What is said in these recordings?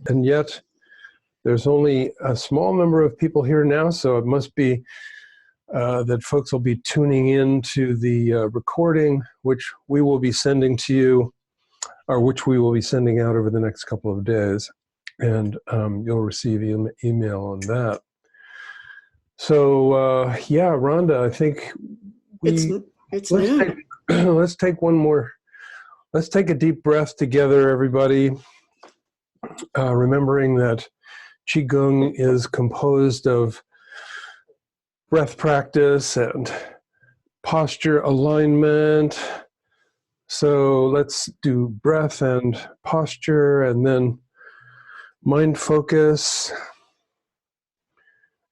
and yet there's only a small number of people here now, so it must be that folks will be tuning in to the recording, which we will be sending to you, or which we will be sending out over the next couple of days, and you'll receive email on that. So yeah, Rhonda, I think let's take one more. Let's take a deep breath together, everybody, remembering that Qigong is composed of breath practice and posture alignment. So let's do breath and posture, and then mind focus.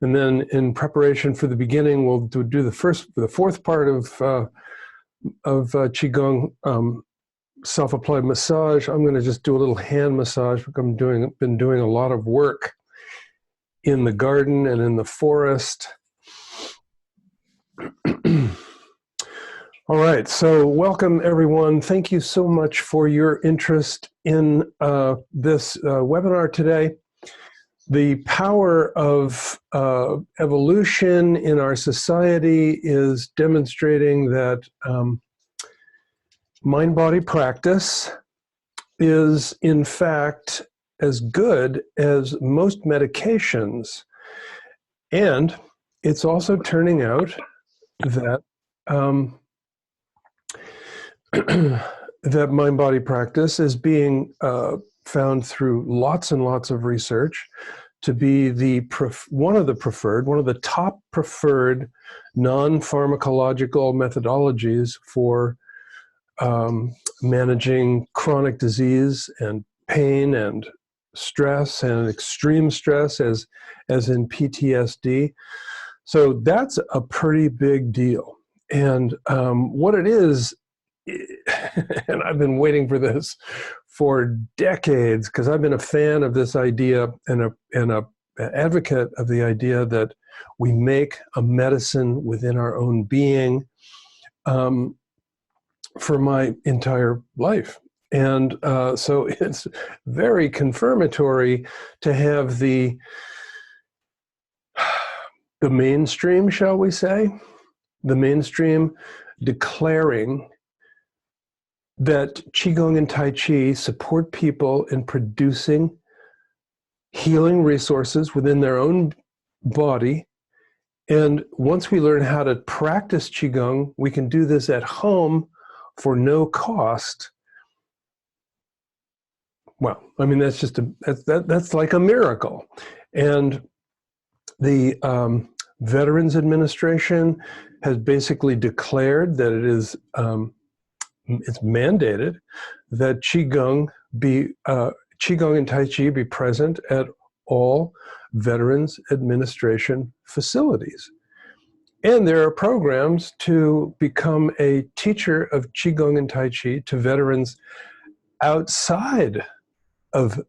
And then in preparation for the beginning, we'll do the fourth part of Qigong, self-applied massage. I'm going to just do a little hand massage because I've been doing a lot of work in the garden and in the forest. All right, so welcome everyone. Thank you so much for your interest in this webinar today. The power of evolution in our society is demonstrating that mind-body practice is, in fact, as good as most medications. And it's also turning out that that mind-body practice is being found through lots and lots of research to be one of the top preferred non-pharmacological methodologies for managing chronic disease and pain and stress and extreme stress as in PTSD. So that's a pretty big deal. And what it is, and I've been waiting for this for decades because I've been a fan of this idea and an advocate of the idea that we make a medicine within our own being for my entire life. And so it's very confirmatory to have the mainstream, shall we say, the mainstream declaring that Qigong and Tai Chi support people in producing healing resources within their own body. And once we learn how to practice Qigong, we can do this at home for no cost. Well, I mean, that's just that's like a miracle. And the Veterans Administration has basically declared that it is it's mandated that Qigong and Tai Chi be present at all Veterans Administration facilities. And there are programs to become a teacher of Qigong and Tai Chi to veterans outside of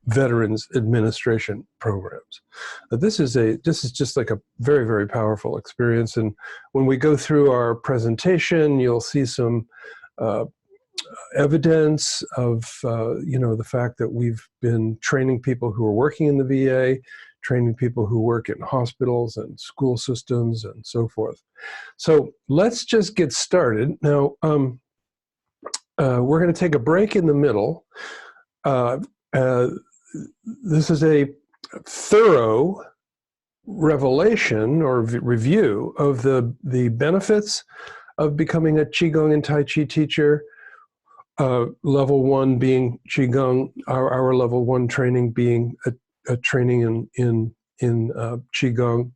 Veterans Administration programs. This is just like a very, very powerful experience. And when we go through our presentation, you'll see some evidence of the fact that we've been training people who are working in the VA, training people who work in hospitals and school systems and so forth. So let's just get started. Now, we're going to take a break in the middle. This is a thorough revelation or review of the benefits of becoming a Qigong and Tai Chi teacher, level 1 being Qigong, our level 1 training being a training in Qigong.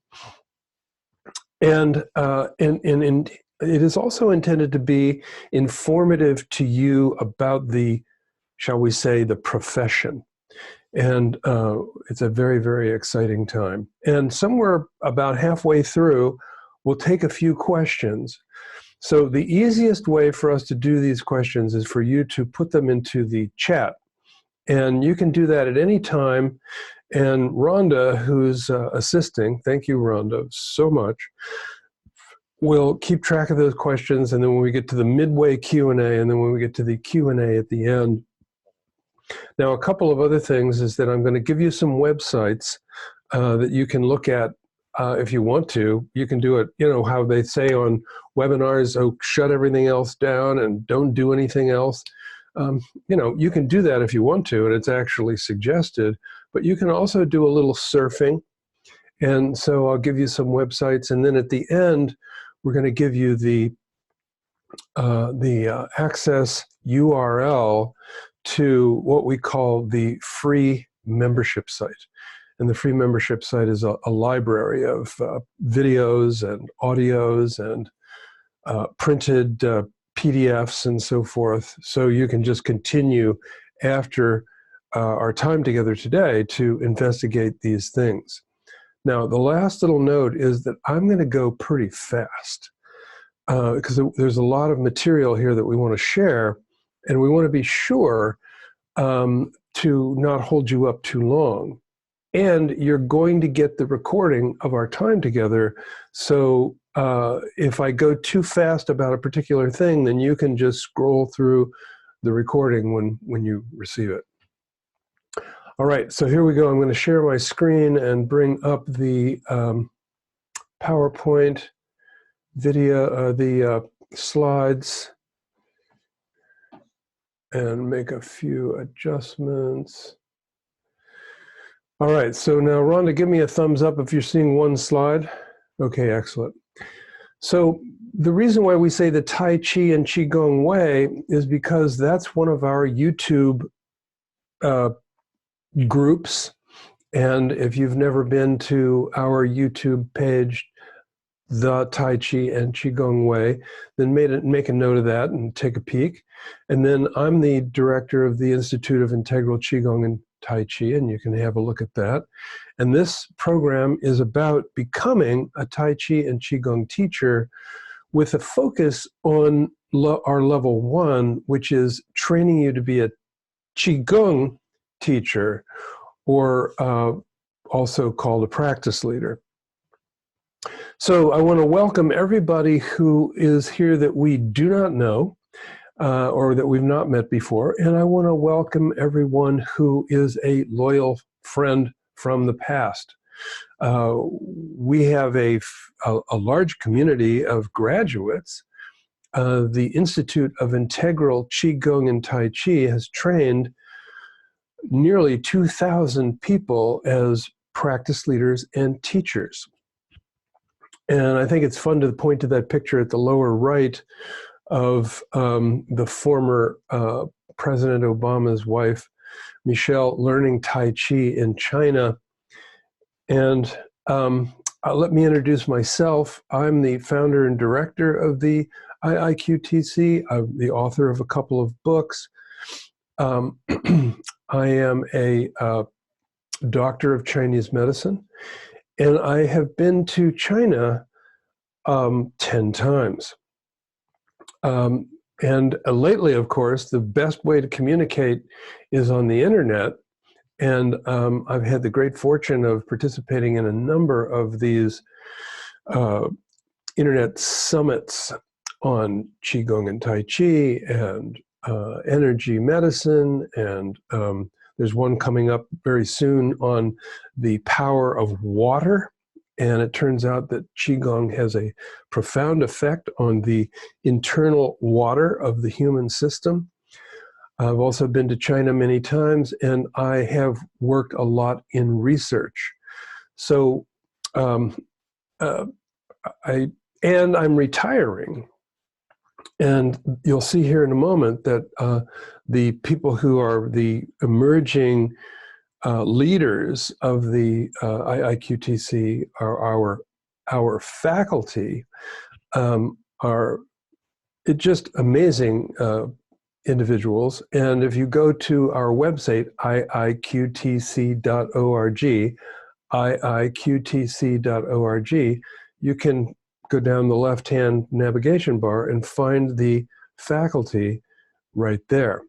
And it is also intended to be informative to you about the, shall we say, the profession. And it's a very, very exciting time. And somewhere about halfway through, we'll take a few questions. So the easiest way for us to do these questions is for you to put them into the chat. And you can do that at any time. And Rhonda, who's assisting, thank you, Rhonda, so much, will keep track of those questions. And then when we get to the midway Q&A, and then when we get to the Q&A at the end, Now, a couple of other things is that I'm going to give you some websites that you can look at if you want to. You can do it, you know, how they say on webinars, oh, shut everything else down and don't do anything else. You know, you can do that if you want to, and it's actually suggested, but you can also do a little surfing. And so I'll give you some websites, and then at the end, we're going to give you the access URL to what we call the free membership site. And the free membership site is a library of videos and audios and printed PDFs and so forth. So you can just continue after our time together today to investigate these things. Now, the last little note is that I'm going to go pretty fast because there's a lot of material here that we want to share, and we want to be sure to not hold you up too long. And you're going to get the recording of our time together. So if I go too fast about a particular thing, then you can just scroll through the recording when you receive it. All right, so here we go. I'm going to share my screen and bring up the PowerPoint video, the slides, and make a few adjustments. All right, so now Rhonda, give me a thumbs up if you're seeing one slide. Okay, excellent. So the reason why we say the Tai Chi and Qigong way is because that's one of our YouTube groups. And if you've never been to our YouTube page, The Tai Chi and Qigong Way, then make a note of that and take a peek. And then I'm the director of the Institute of Integral Qigong and Tai Chi, and you can have a look at that. And this program is about becoming a Tai Chi and Qigong teacher with a focus on our level 1, which is training you to be a Qigong teacher, or also called a practice leader. So I want to welcome everybody who is here that we do not know or that we've not met before. And I want to welcome everyone who is a loyal friend from the past. We have a large community of graduates. The Institute of Integral Qigong and Tai Chi has trained nearly 2,000 people as practice leaders and teachers. And I think it's fun to point to that picture at the lower right of the former President Obama's wife, Michelle, learning Tai Chi in China. And let me introduce myself. I'm the founder and director of the IIQTC. I'm the author of a couple of books. I am a doctor of Chinese medicine, and I have been to China 10 times. And lately, of course, the best way to communicate is on the internet. And I've had the great fortune of participating in a number of these internet summits on Qigong and Tai Chi and energy medicine, and there's one coming up very soon on the power of water. And it turns out that Qigong has a profound effect on the internal water of the human system. I've also been to China many times, and I have worked a lot in research. So I'm retiring. And you'll see here in a moment that the people who are the emerging leaders of the IIQTC are our faculty, are just amazing individuals. And if you go to our website, iiqtc.org, iiqtc.org, you can go down the left-hand navigation bar and find the faculty right there.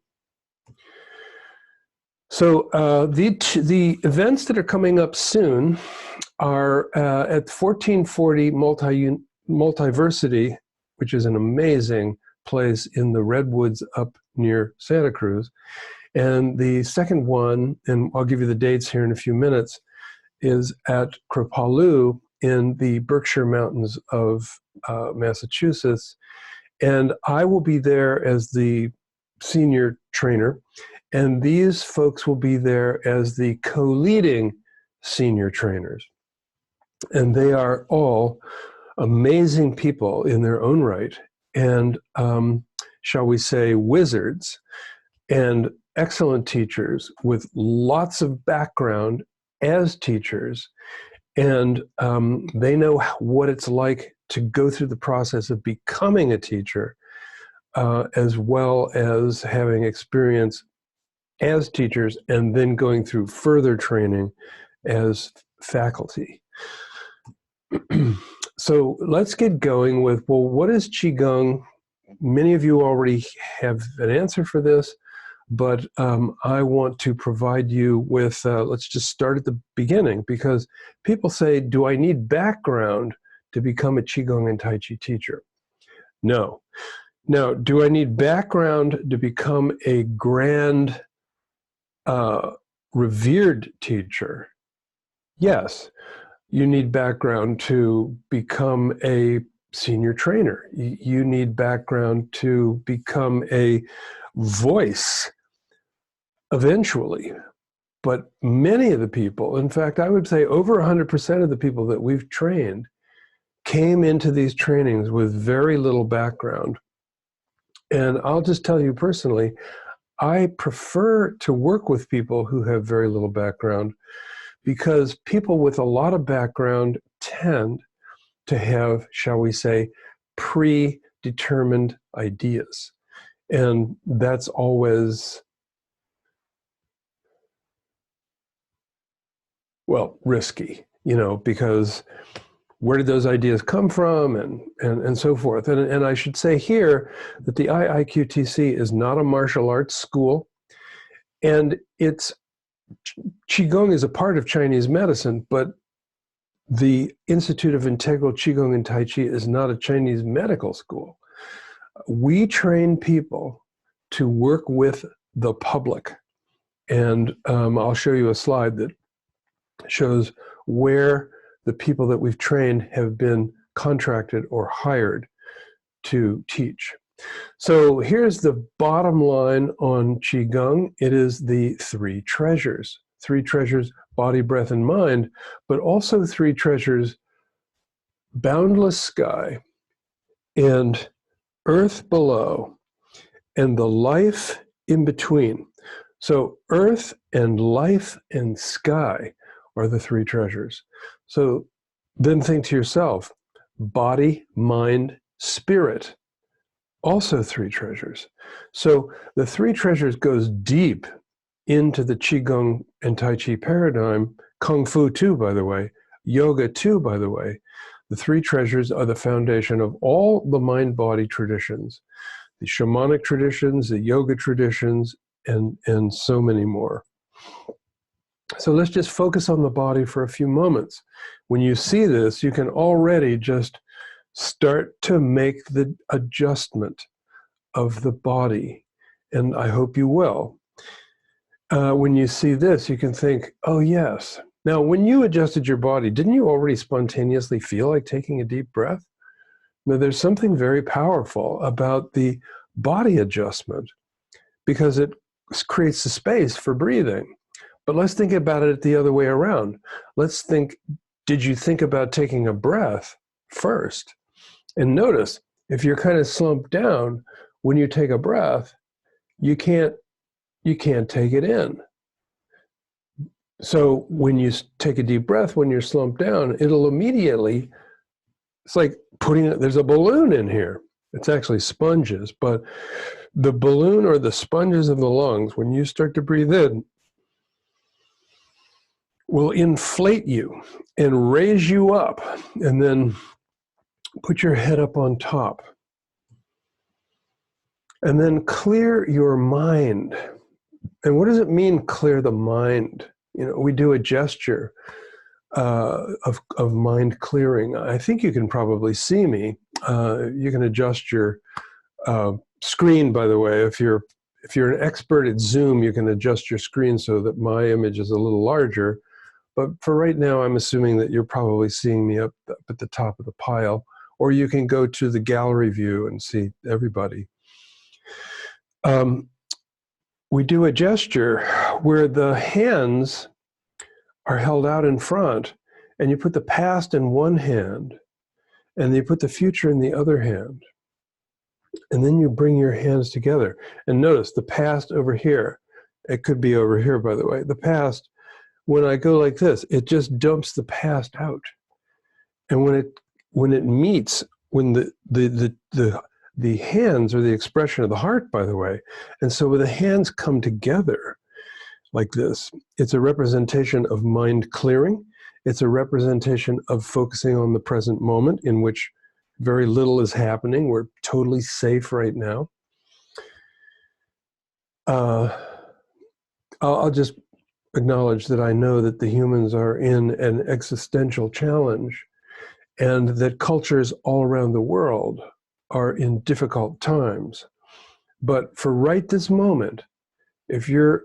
So the events that are coming up soon are at 1440 Multiversity, which is an amazing place in the Redwoods up near Santa Cruz. And the second one, and I'll give you the dates here in a few minutes, is at Kripalu in the Berkshire Mountains of Massachusetts. And I will be there as the senior trainer, and these folks will be there as the co-leading senior trainers. And they are all amazing people in their own right, and shall we say wizards, and excellent teachers with lots of background as teachers, and they know what it's like to go through the process of becoming a teacher, as well as having experience as teachers and then going through further training as faculty. So let's get going with, well, what is Qigong? Many of you already have an answer for this, but I want to provide you with, let's just start at the beginning, because people say, do I need background to become a Qigong and Tai Chi teacher? No. Now, do I need background to become a grand, revered teacher? Yes. You need background to become a senior trainer. You need background to become a voice eventually. But many of the people, in fact, I would say over 100% of the people that we've trained came into these trainings with very little background. And I'll just tell you personally, I prefer to work with people who have very little background, because people with a lot of background tend to have, shall we say, predetermined ideas. And that's always, well, risky, you know, because where did those ideas come from, and so forth. And I should say here that the IIQTC is not a martial arts school, and it's Qigong is a part of Chinese medicine, but the Institute of Integral Qigong and Tai Chi is not a Chinese medical school. We train people to work with the public. And I'll show you a slide that shows where the people that we've trained have been contracted or hired to teach. So here's the bottom line on Qigong. It is the three treasures. Three treasures, body, breath, and mind, but also three treasures, boundless sky and earth below and the life in between. So earth and life and sky are the three treasures. So then think to yourself, body, mind, spirit, also three treasures. So the three treasures goes deep into the Qigong and Tai Chi paradigm, Kung Fu too, by the way, yoga too, by the way. The three treasures are the foundation of all the mind-body traditions, the shamanic traditions, the yoga traditions, and so many more. So let's just focus on the body for a few moments. When you see this, you can already just start to make the adjustment of the body, and I hope you will. When you see this, you can think, oh yes. Now, when you adjusted your body, didn't you already spontaneously feel like taking a deep breath? Now, there's something very powerful about the body adjustment, because it creates the space for breathing. But let's think about it the other way around. Let's think, did you think about taking a breath first? And notice, if you're kind of slumped down, when you take a breath, you can't take it in. So when you take a deep breath, when you're slumped down, it'll immediately, it's like there's a balloon in here. It's actually sponges, but the balloon or the sponges of the lungs, when you start to breathe in, will inflate you and raise you up, and then put your head up on top. And then clear your mind. And what does it mean, clear the mind? You know, we do a gesture of mind clearing. I think you can probably see me. You can adjust your screen, by the way, if you're if you're an expert at Zoom, you can adjust your screen so that my image is a little larger. But for right now, I'm assuming that you're probably seeing me up at the top of the pile, or you can go to the gallery view and see everybody. We do a gesture where the hands are held out in front, and you put the past in one hand, and you put the future in the other hand. And then you bring your hands together. And notice the past over here. It could be over here, by the way. The past, when I go like this, it just dumps the past out. And when it meets, when the hands are the expression of the heart, by the way. And so when the hands come together like this, it's a representation of mind clearing. It's a representation of focusing on the present moment in which very little is happening. We're totally safe right now. I'll just acknowledge that I know that the humans are in an existential challenge, and that cultures all around the world are in difficult times. But for right this moment, if you're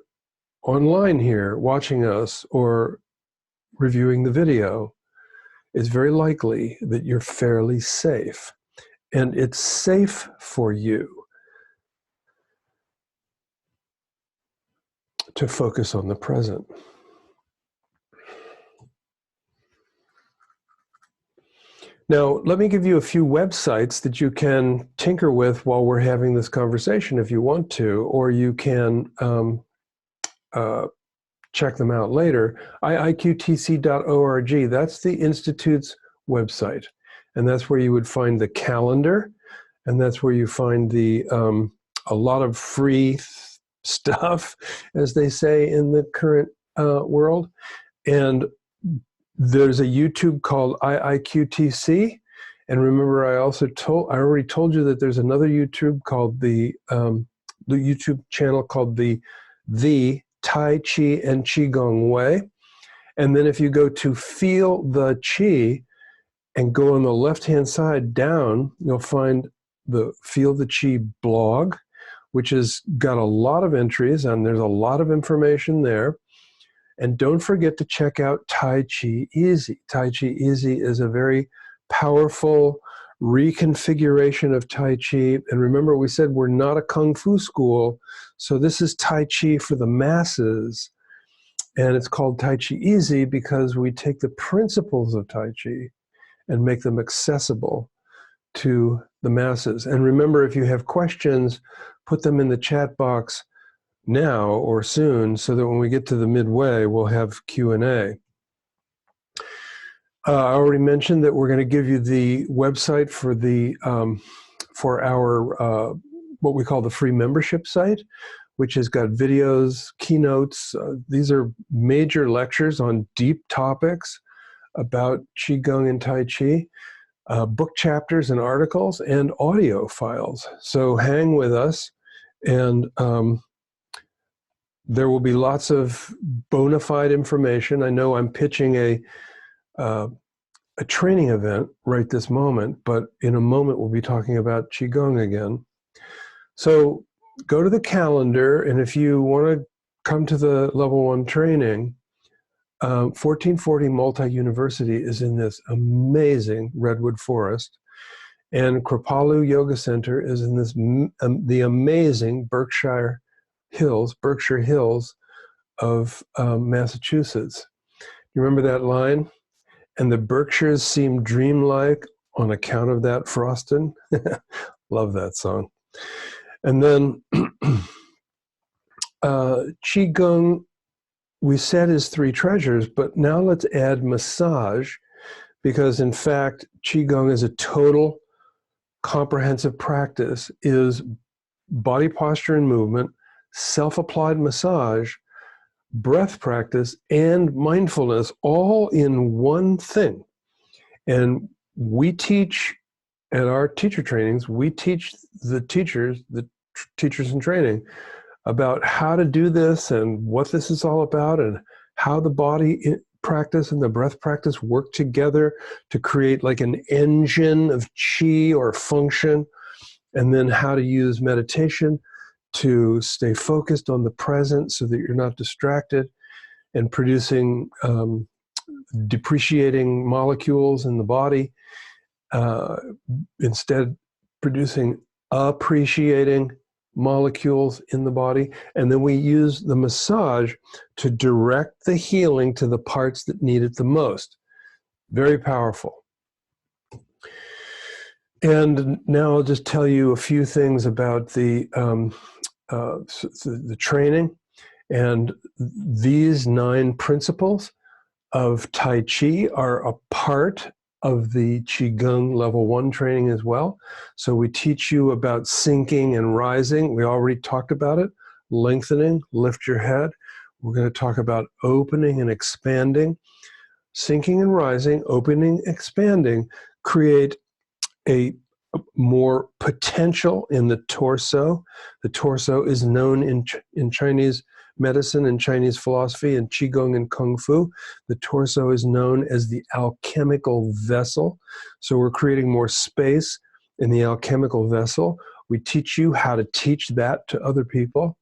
online here watching us or reviewing the video, it's very likely that you're fairly safe. And it's safe for you to focus on the present. Now, let me give you a few websites that you can tinker with while we're having this conversation if you want to, or you can check them out later. iiqtc.org, that's the Institute's website. And that's where you would find the calendar, and that's where you find the a lot of free stuff, as they say in the current world. And there's a YouTube called iiqtc. And remember, I already told you that there's another YouTube called the YouTube channel called the Tai Chi and Qigong Way. And then if you go to Feel the Qi and go on the left-hand side down, you'll find the Feel the Qi blog, which has got a lot of entries, and there's a lot of information there. And don't forget to check out Tai Chi Easy. Tai Chi Easy is a very powerful reconfiguration of Tai Chi. And remember, we said we're not a Kung Fu school, so this is Tai Chi for the masses. And it's called Tai Chi Easy because we take the principles of Tai Chi and make them accessible to the masses. And remember, if you have questions, put them in the chat box now or soon, so that when we get to the midway, we'll have Q&A. I already mentioned that we're going to give you the website for the for our what we call the free membership site, which has got videos, keynotes. These are major lectures on deep topics about Qigong and Tai Chi, book chapters and articles, and audio files. So hang with us, and there will be lots of bona fide information. I know I'm pitching a training event right this moment, but in a moment we'll be talking about Qigong again. So go to the calendar, and if you want to come to the level 1 training, 1440 Multi-University is in this amazing redwood forest, and Kripalu Yoga Center is in this the amazing Berkshire Hills of Massachusetts. You remember that line? And the Berkshires seem dreamlike on account of that frosting. Love that song. And then Qigong, we said, is 3 treasures, but now let's add massage, because in fact, Qigong is a total comprehensive practice, is body posture and movement, self-applied massage, breath practice, and mindfulness, all in one thing. And we teach at our teacher trainings, we teach the teachers in training about how to do this and what this is all about, and how the body practice and the breath practice work together to create like an engine of qi or function, and then how to use meditation to stay focused on the present so that you're not distracted and producing depreciating molecules in the body, instead producing appreciating molecules in the body. And then we use the massage to direct the healing to the parts that need it the most. Very powerful. And now I'll just tell you a few things about the training. And these 9 principles of Tai Chi are a part of the Qigong level 1 training as well. So we teach you about sinking and rising. We already talked about it. Lengthening, lift your head. We're going to talk about opening and expanding. Sinking and rising, opening, expanding, create a more potential in the torso. The torso is known in Chinese medicine and Chinese philosophy and Qigong and Kung Fu. The torso is known as the alchemical vessel. So we're creating more space in the alchemical vessel. We teach you how to teach that to other people.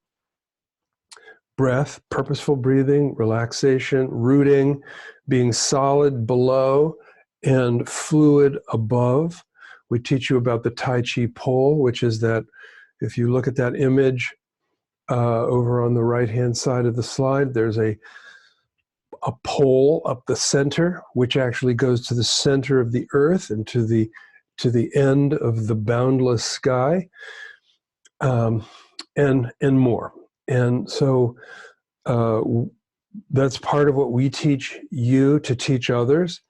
Breath, purposeful breathing, relaxation, rooting, being solid below and fluid above. We teach you about the Tai Chi pole, which is that if you look at that image over on the right-hand side of the slide, there's a pole up the center, which actually goes to the center of the earth and to the end of the boundless sky, and more. And so that's part of what we teach you to teach others.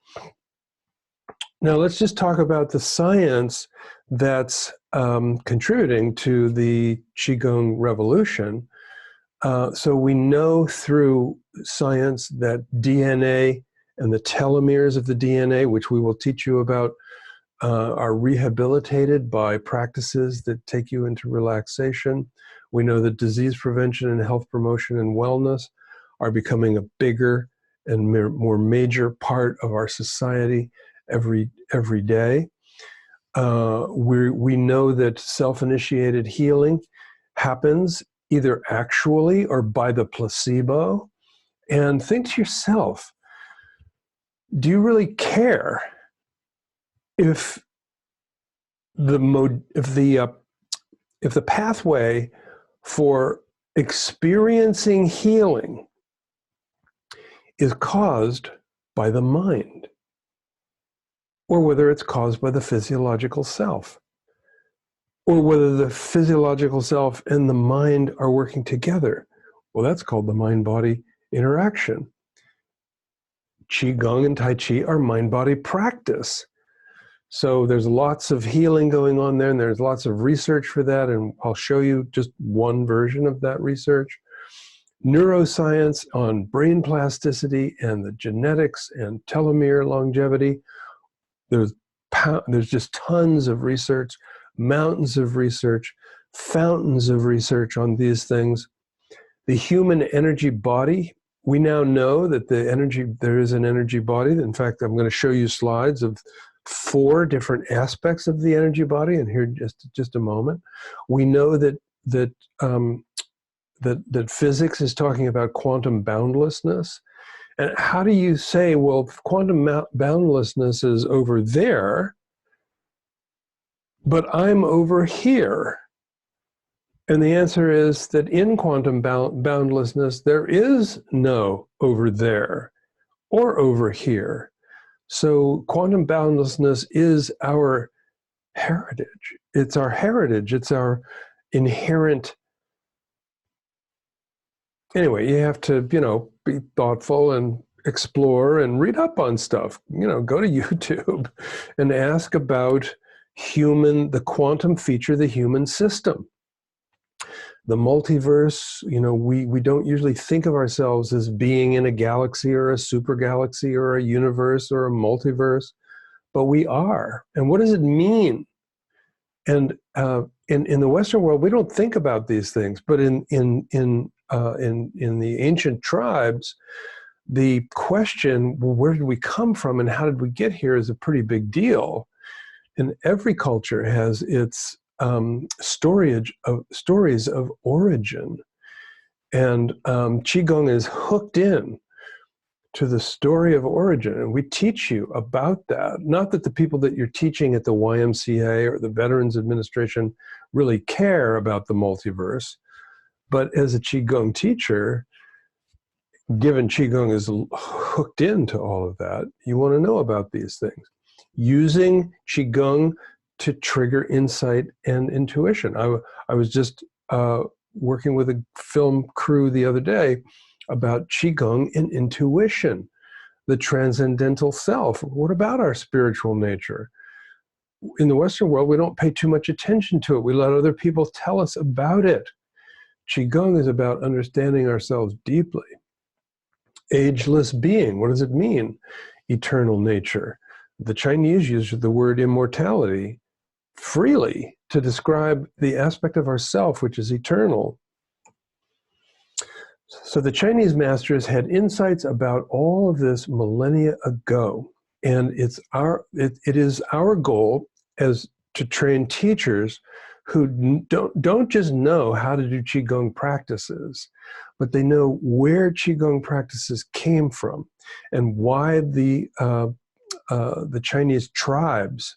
Now let's just talk about the science that's contributing to the Qigong revolution. So we know through science that DNA and the telomeres of the DNA, which we will teach you about, are rehabilitated by practices that take you into relaxation. We know that disease prevention and health promotion and wellness are becoming a bigger and more major part of our society every day. We know that self-initiated healing happens either actually or by the placebo. And think to yourself, do you really care if the pathway for experiencing healing is caused by the mind, or whether it's caused by the physiological self, or whether the physiological self and the mind are working together? Well, that's called the mind-body interaction. Qigong and Tai Chi are mind-body practice. So there's lots of healing going on there, and there's lots of research for that, and I'll show you just one version of that research. Neuroscience on brain plasticity and the genetics and telomere longevity. There's just tons of research, mountains of research, fountains of research on these things. The human energy body, we now know that there is an energy body. In fact, I'm going to show you slides of 4 different aspects of the energy body, and here just a moment. We know that physics is talking about quantum boundlessness. And how do you say, well, quantum boundlessness is over there, but I'm over here? And the answer is that in quantum boundlessness, there is no over there or over here. So quantum boundlessness is our heritage. It's our heritage. It's our inherent. Anyway, you have to, be thoughtful and explore and read up on stuff. Go to YouTube and ask about the quantum feature, the human system. The multiverse, we don't usually think of ourselves as being in a galaxy or a super galaxy or a universe or a multiverse, but we are. And what does it mean? And in the Western world, we don't think about these things, but in the ancient tribes, the question, well, where did we come from and how did we get here, is a pretty big deal. And every culture has its stories of origin. And Qigong is hooked in to the story of origin. And we teach you about that. Not that the people that you're teaching at the YMCA or the Veterans Administration really care about the multiverse, but as a Qigong teacher, given Qigong is hooked into all of that, you want to know about these things. Using Qigong to trigger insight and intuition. I was just working with a film crew the other day about Qigong and intuition, the transcendental self. What about our spiritual nature? In the Western world, we don't pay too much attention to it. We let other people tell us about it. Qigong is about understanding ourselves deeply. Ageless being, what does it mean? Eternal nature. The Chinese use the word immortality freely to describe the aspect of ourself which is eternal. So the Chinese masters had insights about all of this millennia ago, and it is our goal as to train teachers who don't just know how to do Qigong practices, but they know where Qigong practices came from and why the Chinese tribes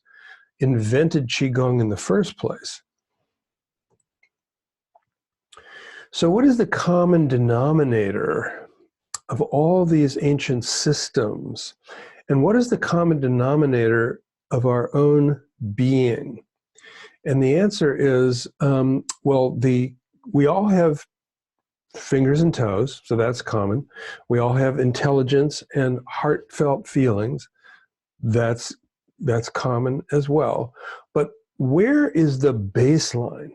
invented Qigong in the first place. So what is the common denominator of all these ancient systems? And what is the common denominator of our own being? And the answer is, we all have fingers and toes, so that's common. We all have intelligence and heartfelt feelings. That's common as well. But where is the baseline?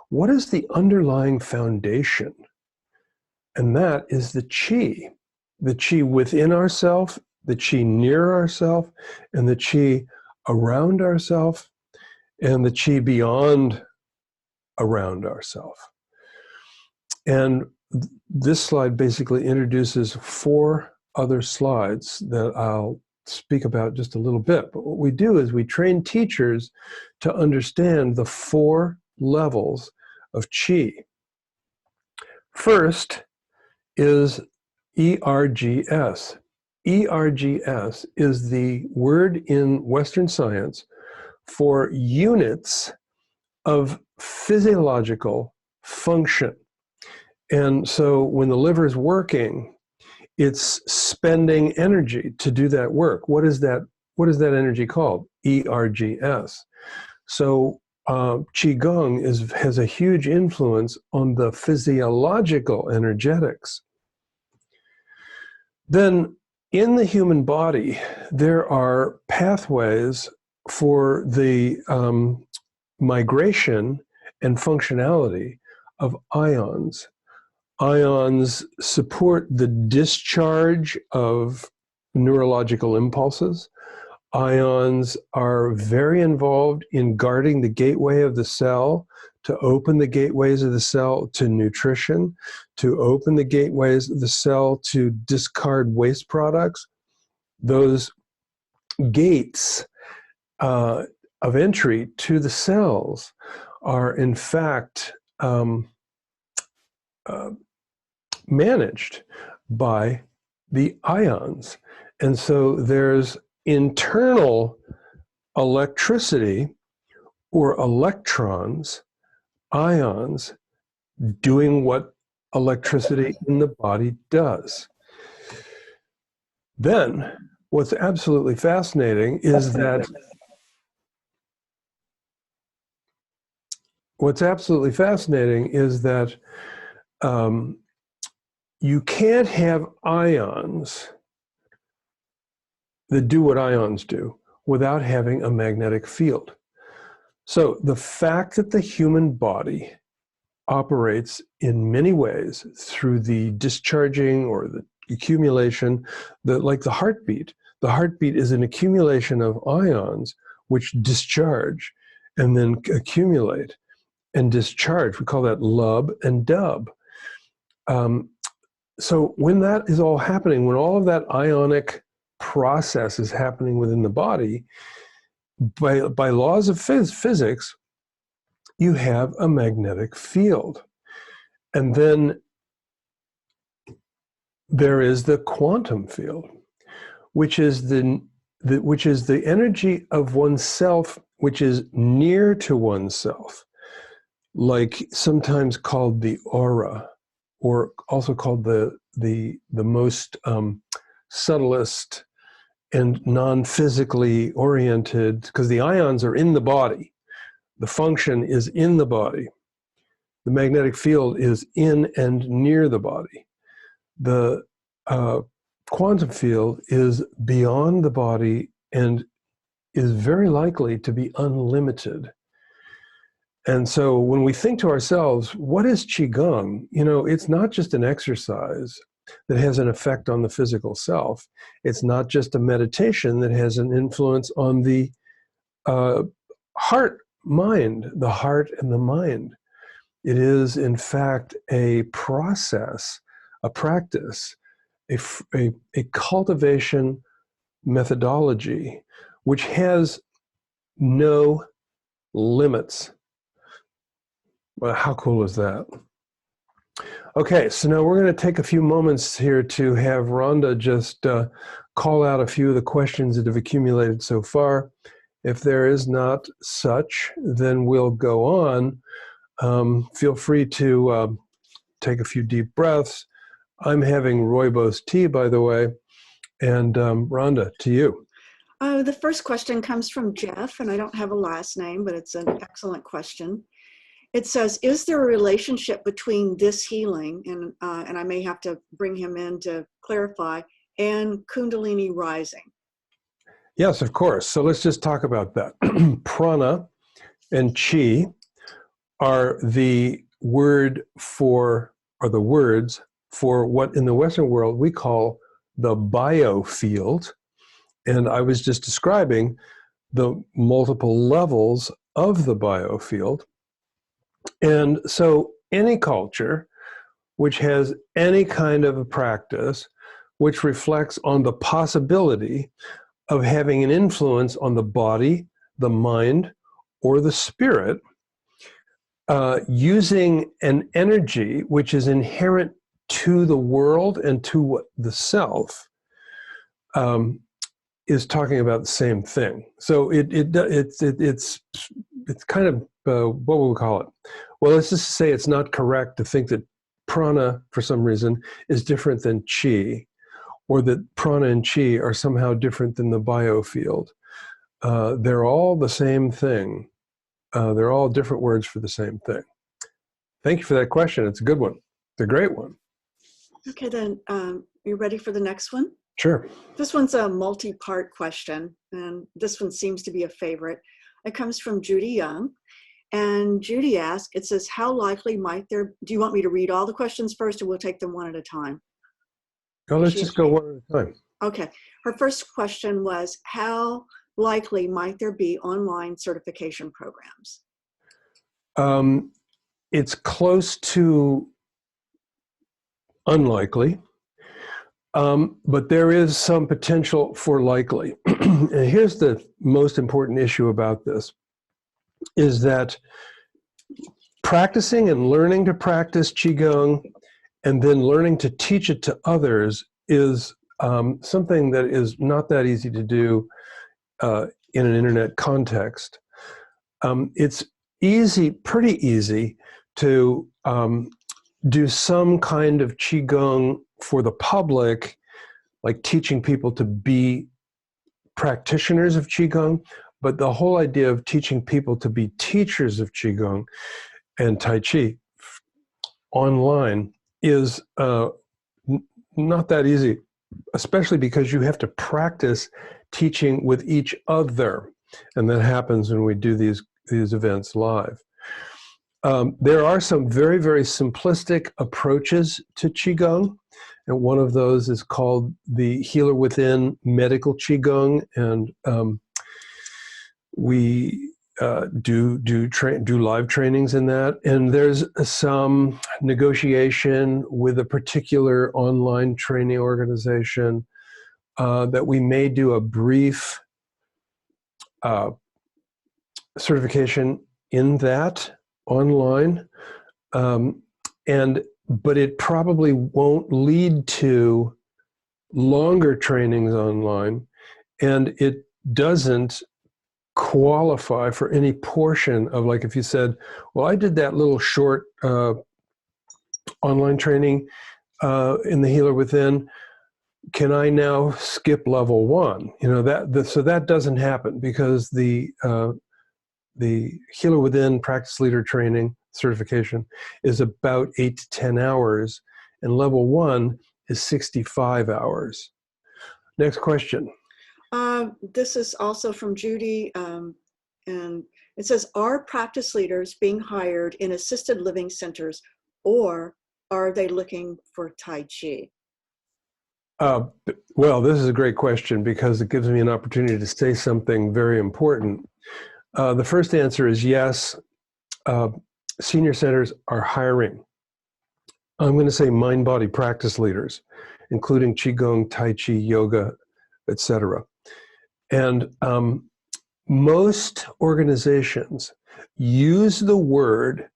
What is the underlying foundation? And that is the Qi. The Qi within ourself, the Qi near ourself, and the Qi around ourself, and the Qi beyond around ourself. And this slide basically introduces 4 other slides that I'll speak about just a little bit. But what we do is we train teachers to understand the 4 levels of Qi. First is ERGS. ERGS is the word in Western science for units of physiological function. And so when the liver is working, it's spending energy to do that work. What is that energy called? ERGS. So Qigong has a huge influence on the physiological energetics. Then in the human body, there are pathways for the migration and functionality of ions. Ions support the discharge of neurological impulses. Ions are very involved in guarding the gateway of the cell, to open the gateways of the cell to nutrition, to open the gateways of the cell to discard waste products. Those gates of entry to the cells are in fact managed by the ions. And so there's internal electricity or electrons, ions, doing what electricity in the body does. Then what's absolutely fascinating is that you can't have ions that do what ions do without having a magnetic field. So the fact that the human body operates in many ways through the discharging or the accumulation, like the heartbeat. The heartbeat is an accumulation of ions which discharge and then accumulate and discharge. We call that lub and dub. So when that is all happening, when all of that ionic process is happening within the body, by laws of physics, you have a magnetic field. And then there is the quantum field, which is the energy of oneself, which is near to oneself, like sometimes called the aura, or also called the most subtlest and non-physically oriented, because the ions are in the body. The function is in the body. The magnetic field is in and near the body. The quantum field is beyond the body and is very likely to be unlimited. And so when we think to ourselves, what is Qigong? You know, it's not just an exercise that has an effect on the physical self. It's not just a meditation that has an influence on the heart and the mind. It is, in fact, a process, a practice, a cultivation methodology, which has no limits. Well, how cool is that? Okay, so now we're going to take a few moments here to have Rhonda just call out a few of the questions that have accumulated so far. If there is not such, then we'll go on. Feel free to take a few deep breaths. I'm having rooibos tea, by the way. And Rhonda, to you. The first question comes from Jeff, and I don't have a last name, but it's an excellent question. It says, is there a relationship between this healing, and I may have to bring him in to clarify, and Kundalini rising? Yes, of course. So let's just talk about that. Prana and Qi are the words for what in the Western world we call the biofield. And I was just describing the multiple levels of the biofield. And so any culture which has any kind of a practice which reflects on the possibility of having an influence on the body, the mind, or the spirit, using an energy which is inherent to the world and to the self, is talking about the same thing. So it's kind of what would we call it? Well, let's just say it's not correct to think that prana, for some reason, is different than Qi, or that prana and Qi are somehow different than the biofield. They're all the same thing. They're all different words for the same thing. Thank you for that question. It's a good one. It's a great one. Okay, then you ready for the next one? Sure. This one's a multi-part question, and this one seems to be a favorite. It comes from Judy Young, and Judy asks, it says, how likely might there, do you want me to read all the questions first, or we'll take them one at a time? No, let's just go one at a time. Okay. Her first question was, how likely might there be online certification programs? It's close to unlikely, but there is some potential for likely. And here's the most important issue about this, is that practicing and learning to practice Qigong and then learning to teach it to others is something that is not that easy to do in an internet context. It's pretty easy to do some kind of Qigong for the public, like teaching people to be practitioners of Qigong, but the whole idea of teaching people to be teachers of Qigong and Tai Chi online is not that easy, especially because you have to practice teaching with each other, and that happens when we do these events live. There are some very, very simplistic approaches to Qigong, and one of those is called the Healer Within Medical Qigong, and we do live trainings in that. And there's some negotiation with a particular online training organization that we may do a brief certification in that. online, but it probably won't lead to longer trainings online, and it doesn't qualify for any portion of, like, if you said, well, I did that little short online training in the Healer Within, can I now skip level 1? So that doesn't happen, because the Healer Within Practice Leader Training certification is about 8 to 10 hours, and level 1 is 65 hours. Next question. This is also from Judy, and it says, are practice leaders being hired in assisted living centers, or are they looking for Tai Chi? Well, this is a great question, because it gives me an opportunity to say something very important. The first answer is yes. Senior centers are hiring, I'm going to say, mind-body practice leaders, including Qigong, Tai Chi, yoga, etc. And most organizations use the word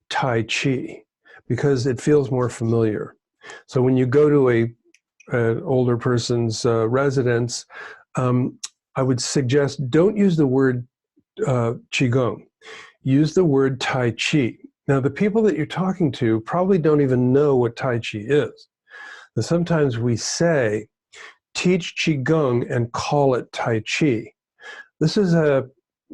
Tai Chi because it feels more familiar. So when you go to an older person's residence, I would suggest don't use the word Qigong. Use the word Tai Chi. Now, the people that you're talking to probably don't even know what Tai Chi is. And sometimes we say, teach Qigong and call it Tai Chi. This is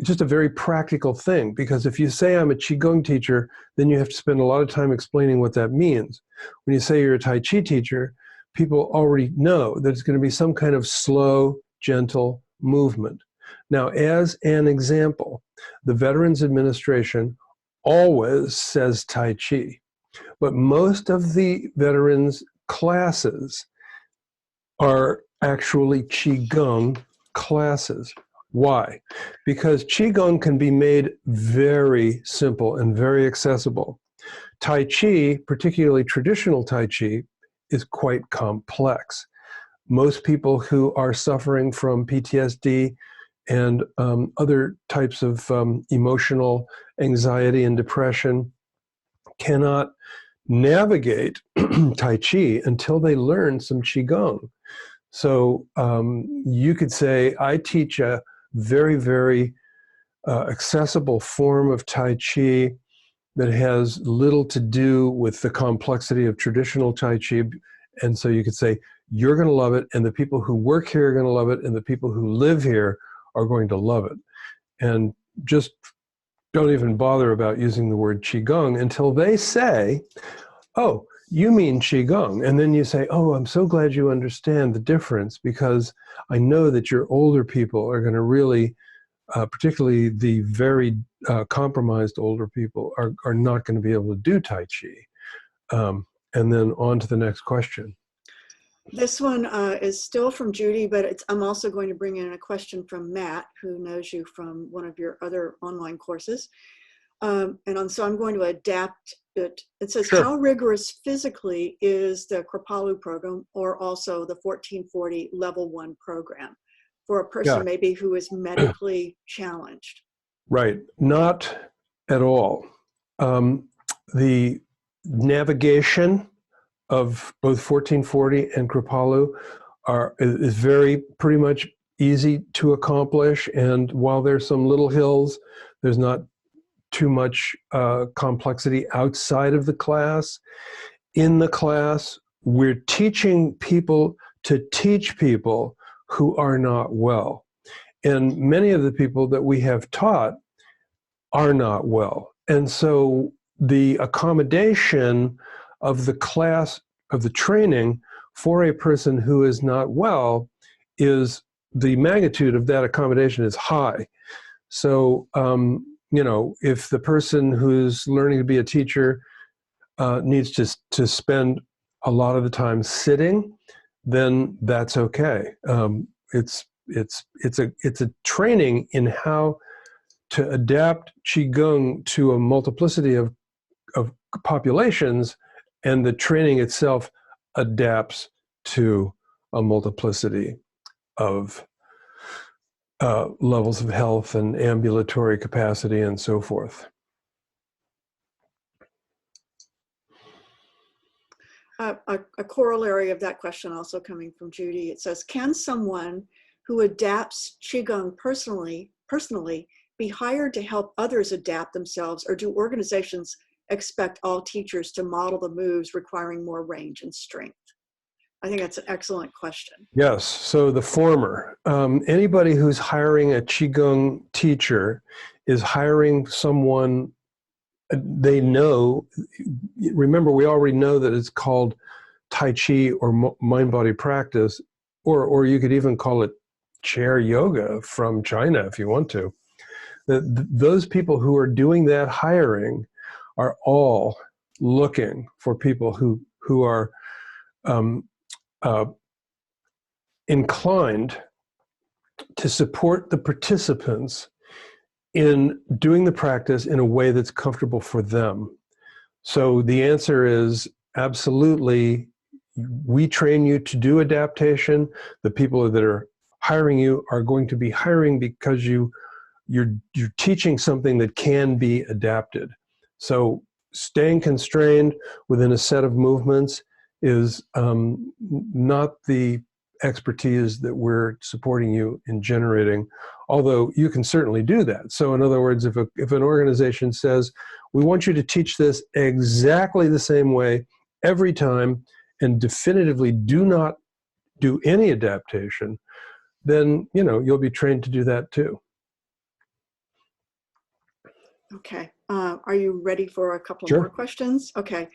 just a very practical thing, because if you say I'm a Qigong teacher, then you have to spend a lot of time explaining what that means. When you say you're a Tai Chi teacher, people already know that it's going to be some kind of slow, gentle movement. Now, as an example, the Veterans Administration always says Tai Chi, but most of the veterans classes are actually Qigong classes. Why? Because Qigong can be made very simple and very accessible. Tai Chi, particularly traditional Tai Chi, is quite complex. Most people who are suffering from PTSD and other types of emotional anxiety and depression cannot navigate Tai Chi until they learn some Qigong. So you could say, I teach a very, very accessible form of Tai Chi that has little to do with the complexity of traditional Tai Chi. And so you could say, you're going to love it, and the people who work here are going to love it, and the people who live here are going to love it. And just don't even bother about using the word Qigong until they say, oh, you mean Qigong. And then you say, oh, I'm so glad you understand the difference, because I know that your older people are going to really, particularly the very compromised older people, are not going to be able to do Tai Chi. And then on to the next question. This one is still from Judy, but I'm also going to bring in a question from Matt, who knows you from one of your other online courses. So I'm going to adapt it. It says, Sure. How rigorous physically is the Kripalu program, or also the 1440 level 1 program, for a person maybe who is medically challenged? Right. Not at all. The navigation of both 1440 and Kripalu is pretty much easy to accomplish. And while there's some little hills, there's not too much complexity outside of the class. In the class, we're teaching people to teach people who are not well. And many of the people that we have taught are not well. And so the accommodation of the class, of the training for a person who is not well, is the magnitude of that accommodation is high. So, if the person who's learning to be a teacher needs to spend a lot of the time sitting, then that's okay. It's a training in how to adapt Qigong to a multiplicity of populations, and the training itself adapts to a multiplicity of levels of health and ambulatory capacity and so forth. a corollary of that question also coming from Judy. It says, can someone who adapts Qigong personally be hired to help others adapt themselves, or do organizations expect all teachers to model the moves requiring more range and strength? I think that's an excellent question. Yes, so the former. Anybody who's hiring a Qigong teacher is hiring someone they know. Remember, we already know that it's called Tai Chi or mind-body practice, or you could even call it chair yoga from China if you want to. Those people who are doing that hiring are all looking for people who are inclined to support the participants in doing the practice in a way that's comfortable for them. So the answer is absolutely, we train you to do adaptation. The people that are hiring you are going to be hiring because you're teaching something that can be adapted. So staying constrained within a set of movements is not the expertise that we're supporting you in generating, although you can certainly do that. So in other words, if an organization says, we want you to teach this exactly the same way every time and definitively do not do any adaptation, then you'll be trained to do that too. Okay. Are you ready for a couple Sure. more questions? Okay.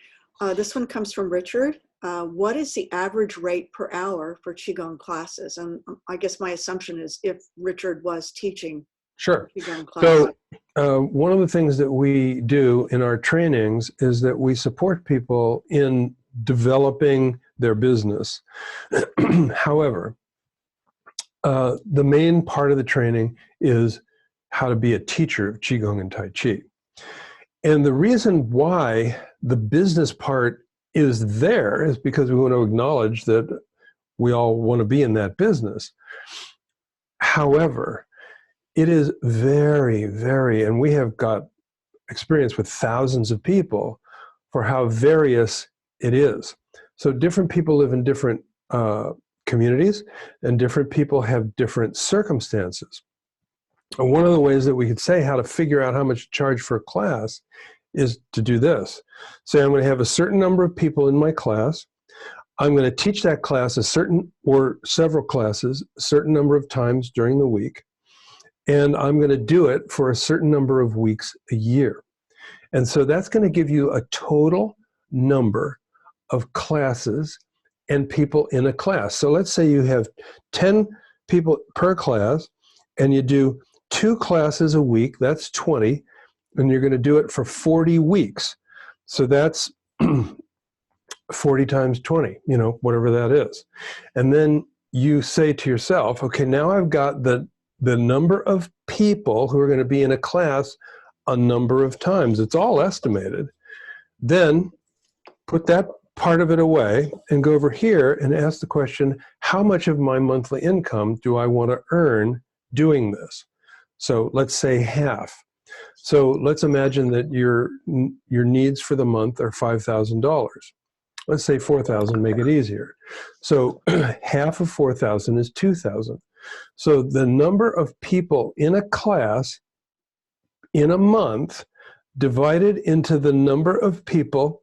This one comes from Richard. What is the average rate per hour for Qigong classes? And I guess my assumption is if Richard was teaching Sure. Qigong classes. So one of the things that we do in our trainings is that we support people in developing their business. However, the main part of the training is how to be a teacher of Qigong and Tai Chi. And the reason why the business part is there is because we want to acknowledge that we all want to be in that business. However, it is very, very, and we have got experience with thousands of people for how various it is. So different people live in different communities, and different people have different circumstances. And one of the ways that we could say how to figure out how much to charge for a class is to do this. Say I'm going to have a certain number of people in my class. I'm going to teach that class a certain or several classes a certain number of times during the week. And I'm going to do it for a certain number of weeks a year. And so that's going to give you a total number of classes and people in a class. So let's say you have 10 people per class and you do 2 classes a week, that's 20, and you're going to do it for 40 weeks. So that's 40 times 20, whatever that is. And then you say to yourself, okay, now I've got the number of people who are going to be in a class a number of times. It's all estimated. Then put that part of it away and go over here and ask the question, how much of my monthly income do I want to earn doing this? So let's say half. So let's imagine that your needs for the month are $5,000. Let's say 4,000, make it easier. So half of 4,000 is 2,000. So the number of people in a class in a month divided into the number of people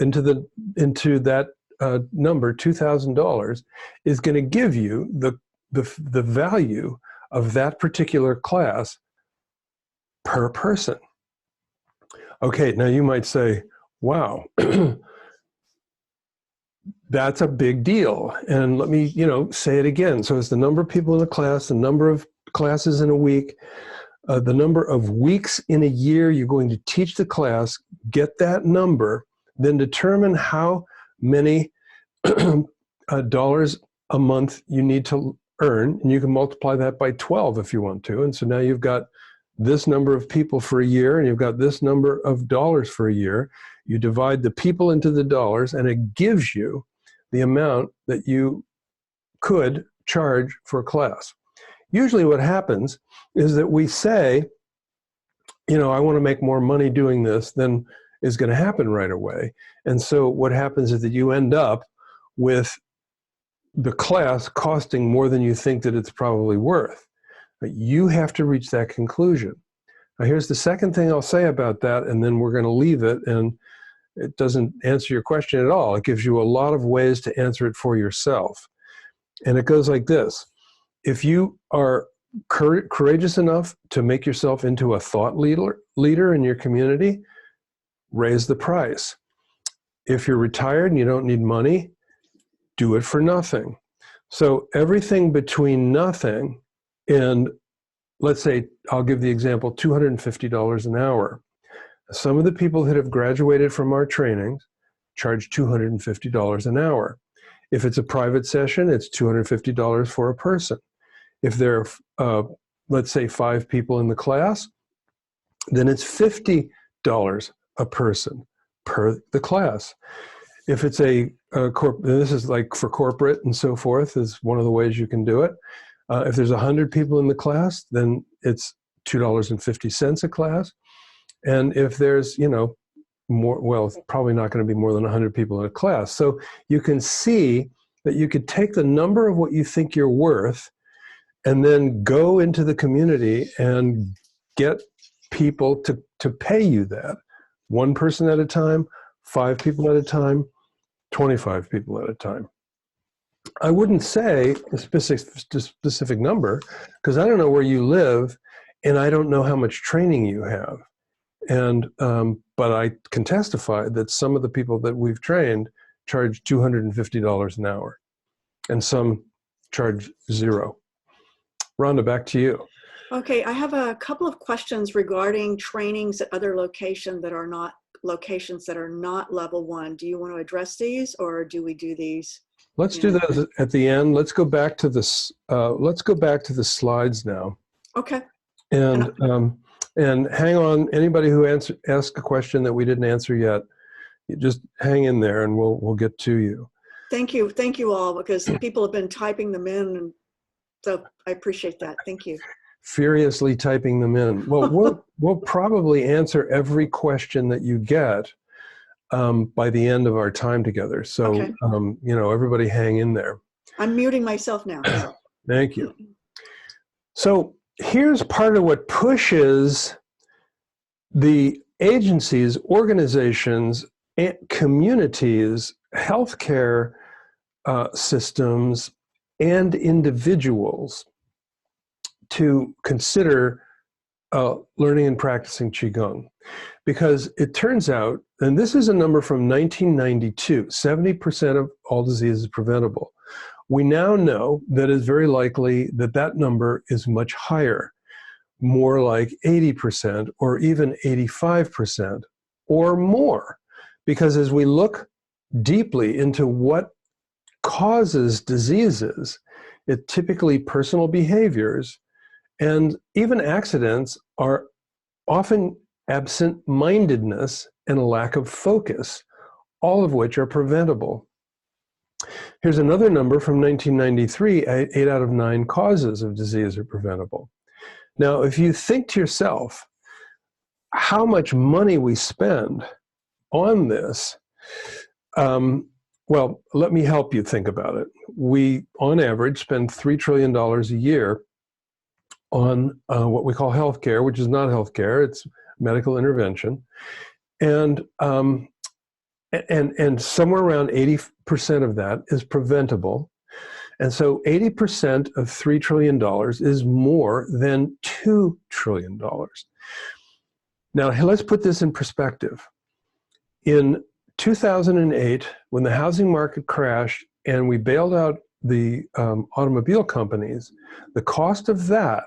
into that number, $2,000, is going to give you the value of that particular class per person. Okay, now you might say, wow, that's a big deal. And let me, say it again. So it's the number of people in the class, the number of classes in a week, the number of weeks in a year you're going to teach the class, get that number, then determine how many dollars a month you need to earn, and you can multiply that by 12 if you want to. And so now you've got this number of people for a year, and you've got this number of dollars for a year. You divide the people into the dollars, and it gives you the amount that you could charge for a class. Usually what happens is that we say, I want to make more money doing this than is going to happen right away. And so what happens is that you end up with the class costing more than you think that it's probably worth. But you have to reach that conclusion. Now, here's the second thing I'll say about that, and then we're going to leave it, and it doesn't answer your question at all. It gives you a lot of ways to answer it for yourself. And it goes like this. If you are courageous enough to make yourself into a thought leader in your community, raise the price. If you're retired and you don't need money, do it for nothing. So everything between nothing and, let's say, I'll give the example, $250 an hour. Some of the people that have graduated from our trainings charge $250 an hour. If it's a private session, it's $250 for a person. If there are, let's say, 5 people in the class, then it's $50 a person per the class. If it's this is like for corporate and so forth, is one of the ways you can do it. If there's 100 people in the class, then it's $2.50 a class. And if there's, more, well, it's probably not going to be more than 100 people in a class. So you can see that you could take the number of what you think you're worth and then go into the community and get people to pay you that. 1 person at a time, 5 people at a time, 25 people at a time. I wouldn't say a specific number because I don't know where you live and I don't know how much training you have. And but I can testify that some of the people that we've trained charge $250 an hour, and some charge $0. Rhonda, back to you. Okay, I have a couple of questions regarding trainings at other locations that are not level 1. Do you want to address these, or do we do these? Let's do that at the end. Let's go back to this. Let's go back to the slides now. Okay. And hang on. Anybody who asked a question that we didn't answer yet, you just hang in there, and we'll get to you. Thank you all, because people have been typing them in, and so I appreciate that. Thank you. Furiously typing them in. Well, we'll probably answer every question that you get by the end of our time together. So, okay. Everybody hang in there. I'm muting myself now. Thank you. So here's part of what pushes the agencies, organizations, and communities, healthcare systems, and individuals to consider learning and practicing Qigong. Because it turns out, and this is a number from 1992, 70% of all disease is preventable. We now know that it's very likely that that number is much higher, more like 80% or even 85% or more. Because as we look deeply into what causes diseases, it typically personal behaviors and even accidents are often absent-mindedness and a lack of focus, all of which are preventable. Here's another number from 1993, 8 out of 9 causes of disease are preventable. Now, if you think to yourself how much money we spend on this, well, let me help you think about it. We, on average, spend $3 trillion a year on what we call healthcare, which is not healthcare, it's medical intervention. And somewhere around 80% of that is preventable. And so 80% of $3 trillion is more than $2 trillion. Now, let's put this in perspective. In 2008, when the housing market crashed and we bailed out the automobile companies, the cost of that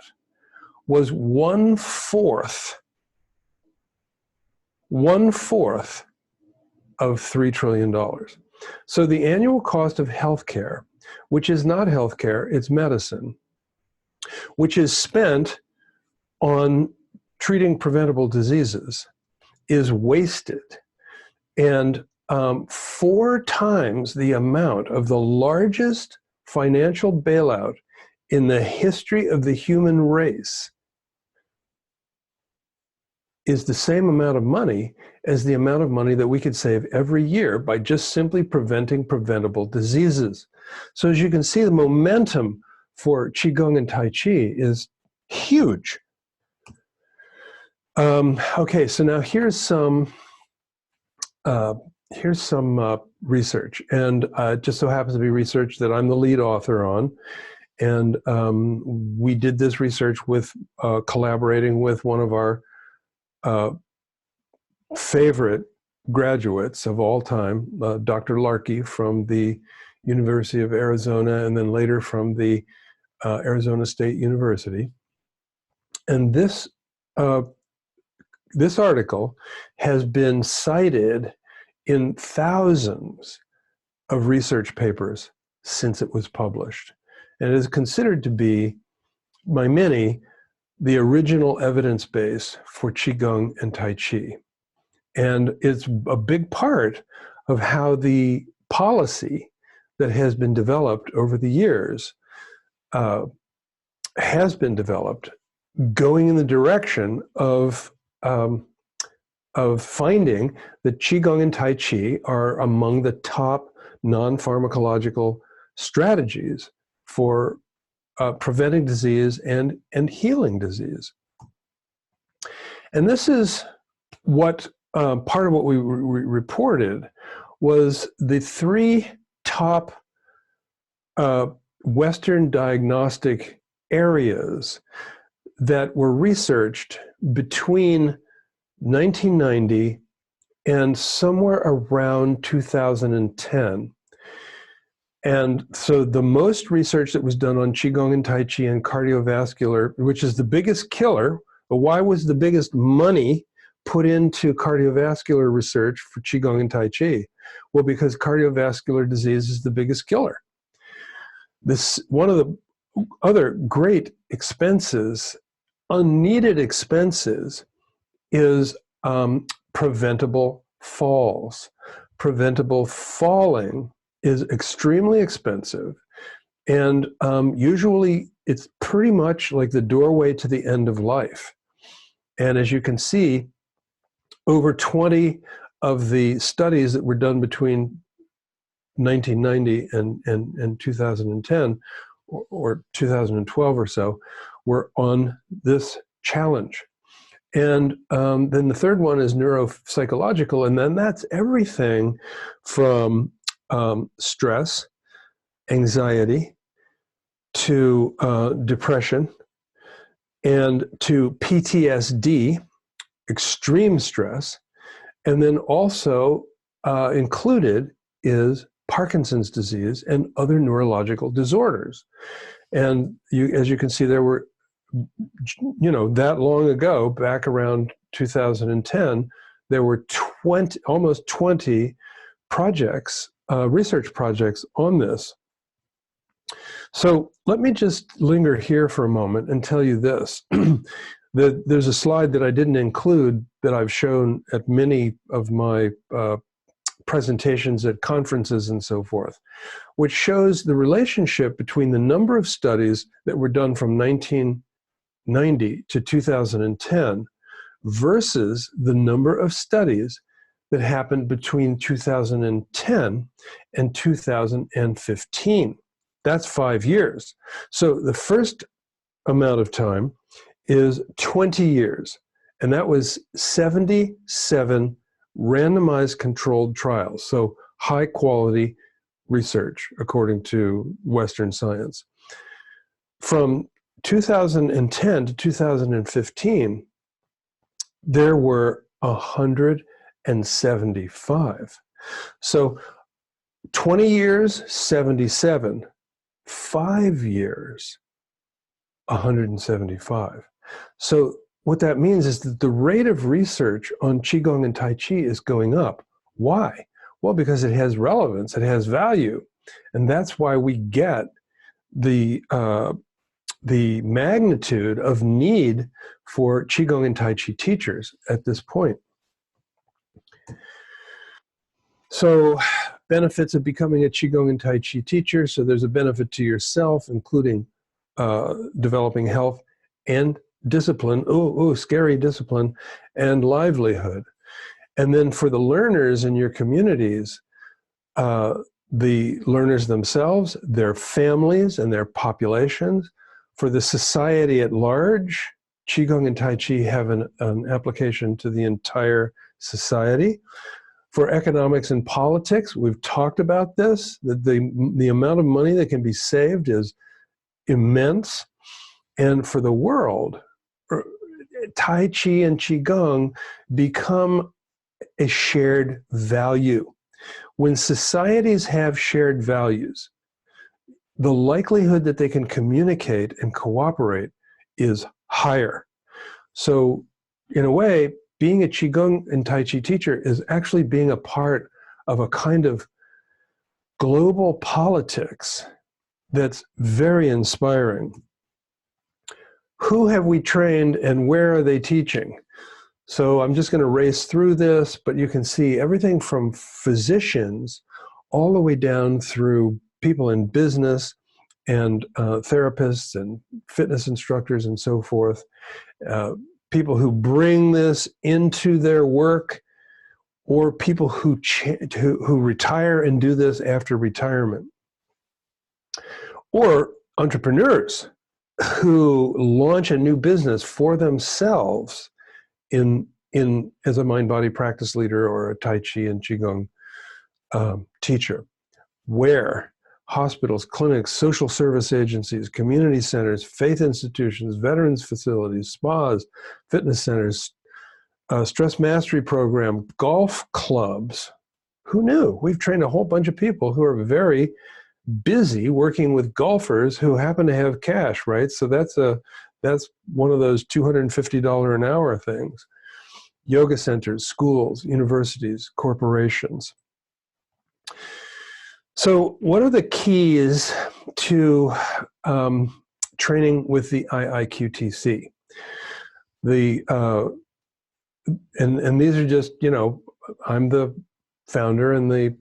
was 1/4 of $3 trillion. So the annual cost of healthcare, which is not healthcare, it's medicine, which is spent on treating preventable diseases, is wasted. And 4 times the amount of the largest financial bailout in the history of the human race is the same amount of money as the amount of money that we could save every year by just simply preventing preventable diseases. So as you can see, the momentum for Qigong and Tai Chi is huge. Okay, so now here's some research, and it just so happens to be research that I'm the lead author on. And we did this research with collaborating with one of our favorite graduates of all time, Dr. Larkey from the University of Arizona, and then later from the Arizona State University. And this article has been cited in thousands of research papers since it was published. And it is considered to be, by many, the original evidence base for Qigong and Tai Chi. And it's a big part of how the policy that has been developed over the years has been developed, going in the direction of finding that Qigong and Tai Chi are among the top non-pharmacological strategies for preventing disease and healing disease. And this is what part of what we reported was the 3 top Western diagnostic areas that were researched between 1990 and somewhere around 2010. And so the most research that was done on Qigong and Tai Chi and cardiovascular, which is the biggest killer, but why was the biggest money put into cardiovascular research for Qigong and Tai Chi? Well, because cardiovascular disease is the biggest killer. One of the other great expenses, unneeded expenses, is preventable falls. Preventable falling is extremely expensive, and usually it's pretty much like the doorway to the end of life. And as you can see, over 20 of the studies that were done between 1990 and 2010, or 2012 or so, were on this challenge. And then the third one is neuropsychological, and then that's everything from stress, anxiety, to depression, and to PTSD, extreme stress, and then also included is Parkinson's disease and other neurological disorders. And as you can see, there were, that long ago, back around 2010, there were almost 20 projects, research projects on this. So let me just linger here for a moment and tell you this. There's a slide that I didn't include that I've shown at many of my presentations at conferences and so forth, which shows the relationship between the number of studies that were done from 1990 to 2010 versus the number of studies that happened between 2010 and 2015. That's 5 years. So the first amount of time is 20 years, and that was 77 randomized controlled trials. So high quality research, according to Western science. From 2010 to 2015, there were 175. So 20 years, 77. 5 years, 175. So what that means is that the rate of research on Qigong and Tai Chi is going up. Why? Well, because it has relevance, it has value. And that's why we get the magnitude of need for Qigong and Tai Chi teachers at this point. So benefits of becoming a Qigong and Tai Chi teacher. So there's a benefit to yourself, including developing health and discipline, scary discipline, and livelihood. And then for the learners in your communities, the learners themselves, their families and their populations, for the society at large, Qigong and Tai Chi have an application to the entire society. For economics and politics, we've talked about this, that the amount of money that can be saved is immense. And for the world, Tai Chi and Qigong become a shared value. When societies have shared values, the likelihood that they can communicate and cooperate is higher. So in a way, being a Qigong and Tai Chi teacher is actually being a part of a kind of global politics that's very inspiring. Who have we trained and where are they teaching? So I'm just going to race through this, but you can see everything from physicians all the way down through people in business and therapists and fitness instructors and so forth. People who bring this into their work, or people who retire and do this after retirement, or entrepreneurs who launch a new business for themselves as a mind-body practice leader or a Tai Chi and Qigong teacher, where hospitals, clinics, social service agencies, community centers, faith institutions, veterans facilities, spas, fitness centers, stress mastery program, golf clubs. Who knew? We've trained a whole bunch of people who are very busy working with golfers who happen to have cash, right? So that's one of those $250 an hour things. Yoga centers, schools, universities, corporations. So what are the keys to training with the IIQTC? And these are just, I'm the founder and the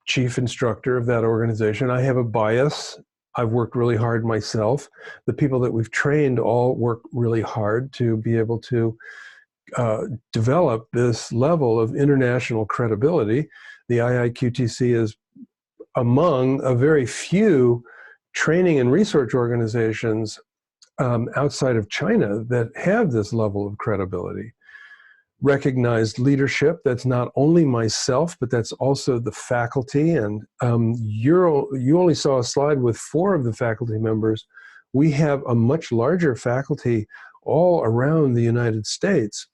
chief instructor of that organization. I have a bias. I've worked really hard myself. The people that we've trained all work really hard to be able to develop this level of international credibility. The IIQTC is among a very few training and research organizations outside of China that have this level of credibility. Recognized leadership, that's not only myself, but that's also the faculty. And you only saw a slide with 4 of the faculty members. We have a much larger faculty all around the United States.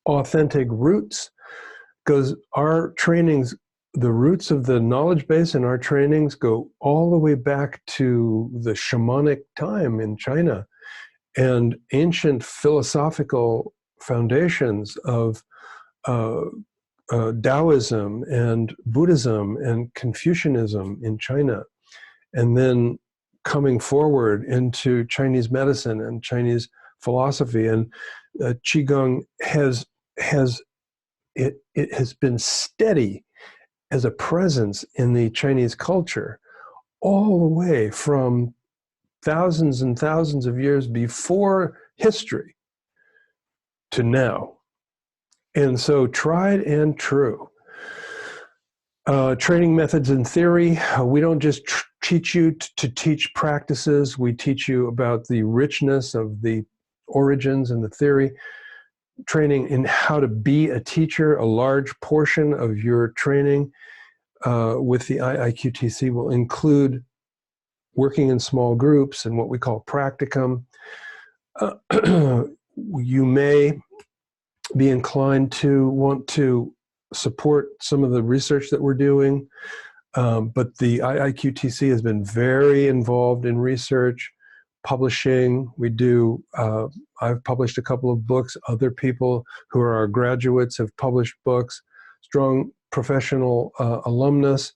Authentic roots, because our trainings, the roots of the knowledge base in our trainings go all the way back to the shamanic time in China and ancient philosophical foundations of Taoism and Buddhism and Confucianism in China, and then coming forward into Chinese medicine and Chinese philosophy. And Qigong has been steady as a presence in the Chinese culture all the way from thousands and thousands of years before history to now. And so tried and true. Training methods and theory. We don't just teach you to teach practices. We teach you about the richness of the origins and the theory. Training in how to be a teacher. A large portion of your training with the IIQTC will include working in small groups and what we call practicum. You may be inclined to want to support some of the research that we're doing, but the IIQTC has been very involved in research, publishing. I've published a couple of books. Other people who are our graduates have published books. Strong professional alumnus.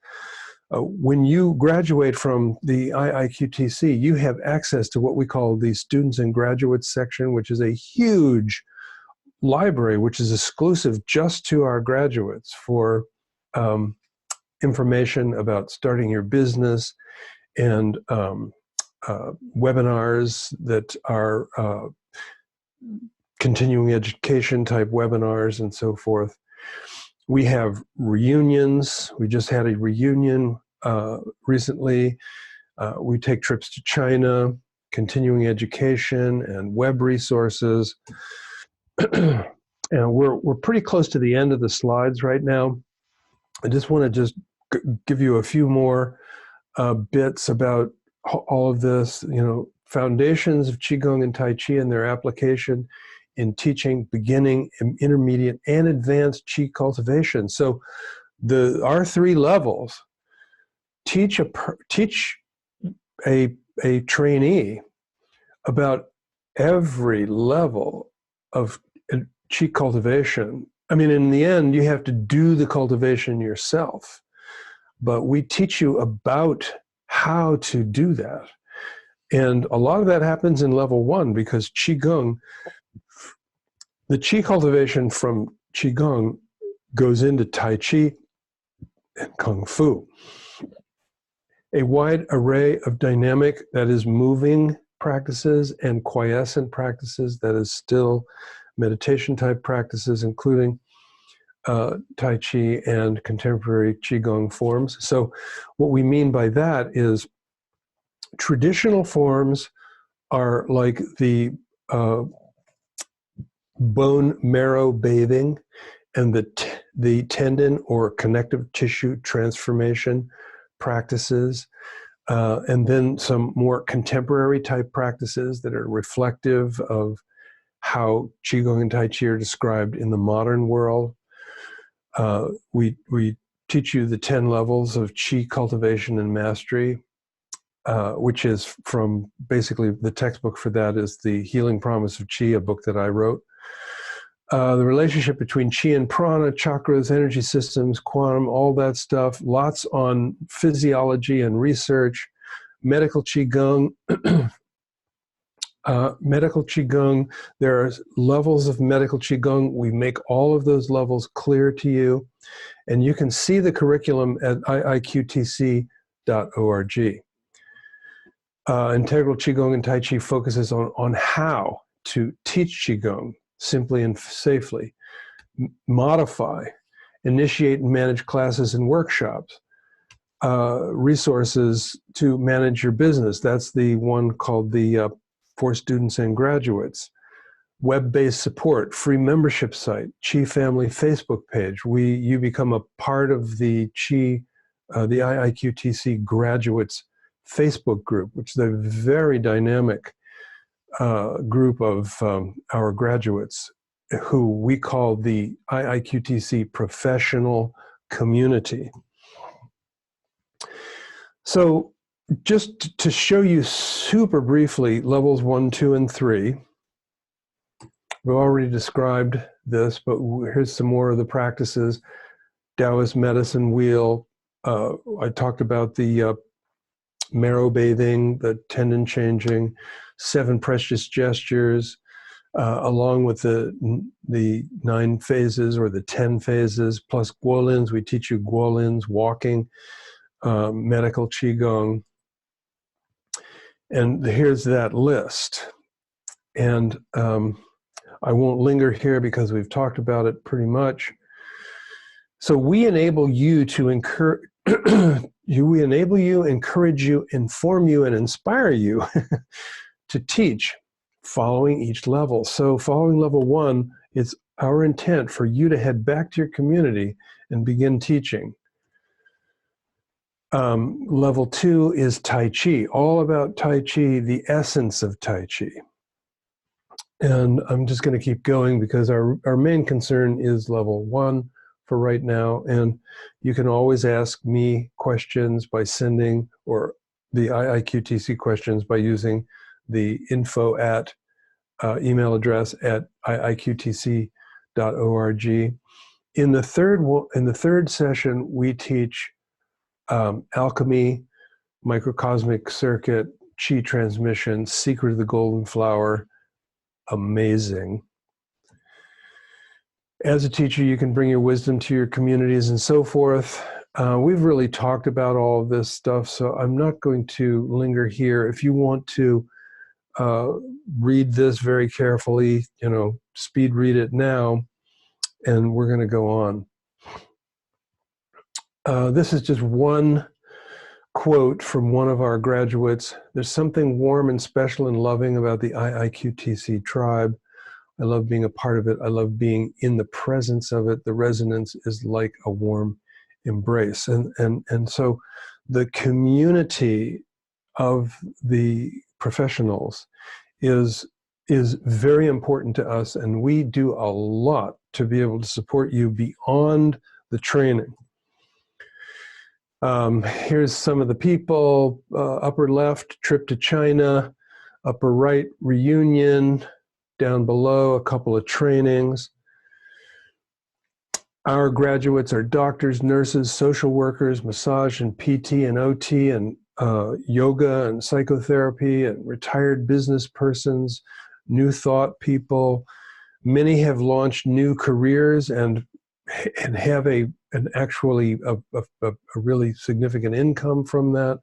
When you graduate from the IIQTC, you have access to what we call the Students and Graduates section, which is a huge library, which is exclusive just to our graduates for information about starting your business and webinars that are continuing education type webinars and so forth. We have reunions. We just had a reunion recently. We take trips to China, continuing education, and web resources. And we're pretty close to the end of the slides right now. I just want to just give you a few more bits about all of this. You know, foundations of Qigong and Tai Chi and their application in teaching beginning, intermediate, and advanced Qi cultivation. So our 3 levels teach a trainee about every level of Qi cultivation. I mean, in the end, you have to do the cultivation yourself, but we teach you about how to do that. And a lot of that happens in level 1 because Qigong, the Qi cultivation from Qigong goes into Tai Chi and Kung Fu. A wide array of dynamic, that is moving practices, and quiescent practices, that is still meditation type practices, including Tai Chi and contemporary Qigong forms. So what we mean by that is traditional forms are like the bone marrow bathing and the tendon or connective tissue transformation practices, and then some more contemporary type practices that are reflective of how Qigong and Tai Chi are described in the modern world. We teach you the 10 levels of Qi cultivation and mastery, which is from basically the textbook for that is The Healing Promise of Qi, a book that I wrote. The relationship between Qi and prana, chakras, energy systems, quantum, all that stuff, lots on physiology and research, medical Qigong. Medical Qigong, there are levels of medical Qigong. We make all of those levels clear to you, and you can see the curriculum at iiqtc.org. Integral Qigong and Tai Chi focuses on how to teach Qigong simply and safely, modify, initiate and manage classes and workshops, resources to manage your business. That's the one called the for students and graduates. Web-based support, free membership site, Qi Family Facebook page. You become a part of the Qi, the IIQTC graduates Facebook group, which is a very dynamic group of our graduates who we call the IIQTC professional community. So just to show you super briefly, levels 1, 2, and 3. We've already described this, but here's some more of the practices. Taoist medicine wheel. I talked about the marrow bathing, the tendon changing, 7 precious gestures, along with the 9 phases or the 10 phases, plus guolins. We teach you guolins, walking, medical Qigong. And here's that list. And I won't linger here because we've talked about it pretty much. So we enable you to encourage you, inform you, and inspire you to teach following each level. So following level 1, it's our intent for you to head back to your community and begin teaching. Level 2 is Tai Chi, all about Tai Chi, the essence of Tai Chi. And I'm just going to keep going because our main concern is level 1 for right now. And you can always ask me questions by sending, or the IIQTC questions by using the info at email address at iiqtc.org. In the third session, we teach alchemy, microcosmic circuit, Qi transmission, secret of the golden flower. Amazing. As a teacher, you can bring your wisdom to your communities and so forth. We've really talked about all of this stuff, so I'm not going to linger here. If you want to read this very carefully, speed read it now, and we're going to go on. This is just one quote from one of our graduates. There's something warm and special and loving about the IIQTC tribe. I love being a part of it. I love being in the presence of it. The resonance is like a warm embrace. And so the community of the professionals is very important to us, and we do a lot to be able to support you beyond the training. Here's some of the people. Upper left, trip to China. Upper right, reunion. Down below, a couple of trainings. Our graduates are doctors, nurses, social workers, massage and PT and OT and yoga and psychotherapy, and retired business persons, new thought people. Many have launched new careers and have a really significant income from that.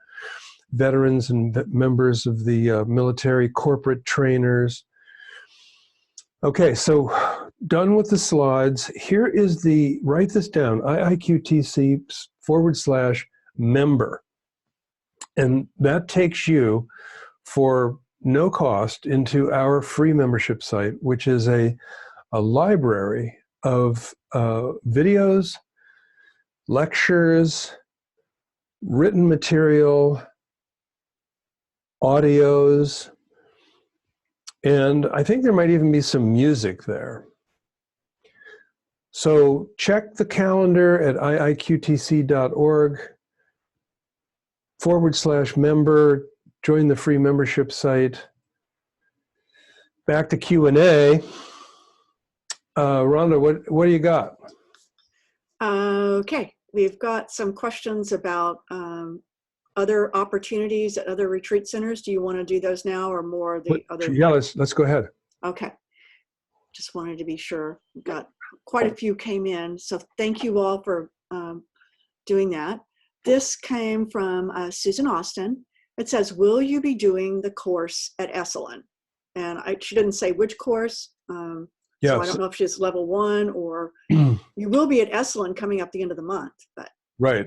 Veterans and members of the military, corporate trainers. Okay, so done with the slides. Here is write this down, IIQTC/member. And that takes you for no cost into our free membership site, which is a library of videos, lectures, written material, audios, and I think there might even be some music there. So check the calendar at iiqtc.org/member, join the free membership site. Back to Q&A. Rhonda, what do you got? Okay, we've got some questions about other opportunities at other retreat centers. Do you want to do those now or more the other? Yeah, let's go ahead. Okay. Just wanted to be sure. We've got quite a few came in. So thank you all for doing that. This came from Susan Austin. It says, will you be doing the course at Esalen? And she didn't say which course. Yes. So I don't know if she's level 1 or you will be at Esalen coming up the end of the month. But right.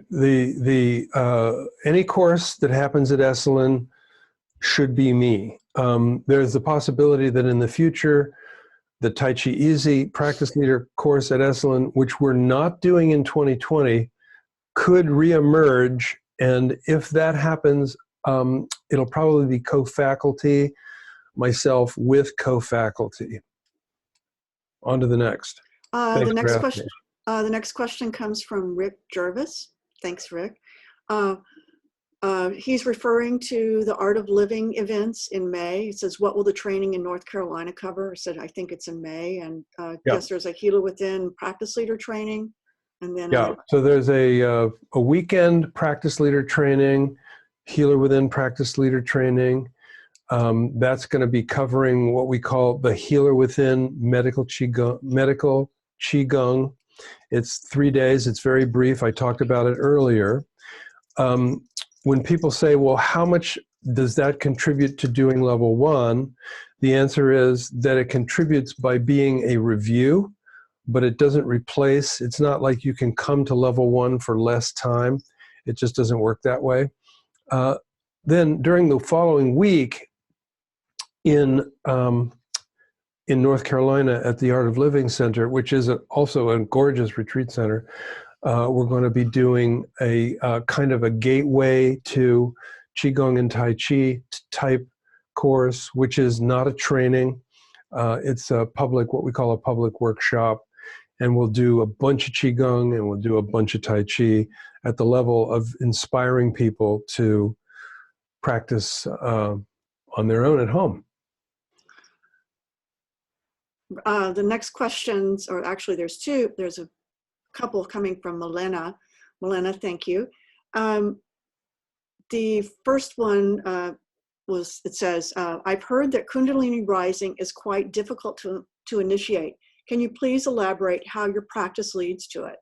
Any course that happens at Esalen should be me. There's the possibility that in the future, the Tai Chi Easy Practice Leader course at Esalen, which we're not doing in 2020, could reemerge. And if that happens, it'll probably be co-faculty, myself with co-faculty. On to the next. The next question comes from Rick Jervis. Thanks, Rick. He's referring to the Art of Living events in May. He says, what will the training in North Carolina cover? I said, I think it's in May. And yes, there's a Healer Within practice leader training. And then so there's a weekend practice leader training, Healer Within practice leader training. That's going to be covering what we call the Healer Within medical Qigong. It's 3 days. It's very brief. I talked about it earlier. When people say, well, how much does that contribute to doing level 1? The answer is that it contributes by being a review, but it doesn't replace. It's not like you can come to level 1 for less time. It just doesn't work that way. Then during the following week in North Carolina at the Art of Living Center, which is also a gorgeous retreat center, we're going to be doing a kind of a gateway to Qigong and Tai Chi type course, which is not a training. It's a what we call a public workshop. And we'll do a bunch of Qigong and we'll do a bunch of Tai Chi at the level of inspiring people to practice on their own at home. The next questions, or actually there's two. There's a couple coming from Milena. Milena, thank you. The first one it says, I've heard that Kundalini rising is quite difficult to initiate. Can you please elaborate how your practice leads to it?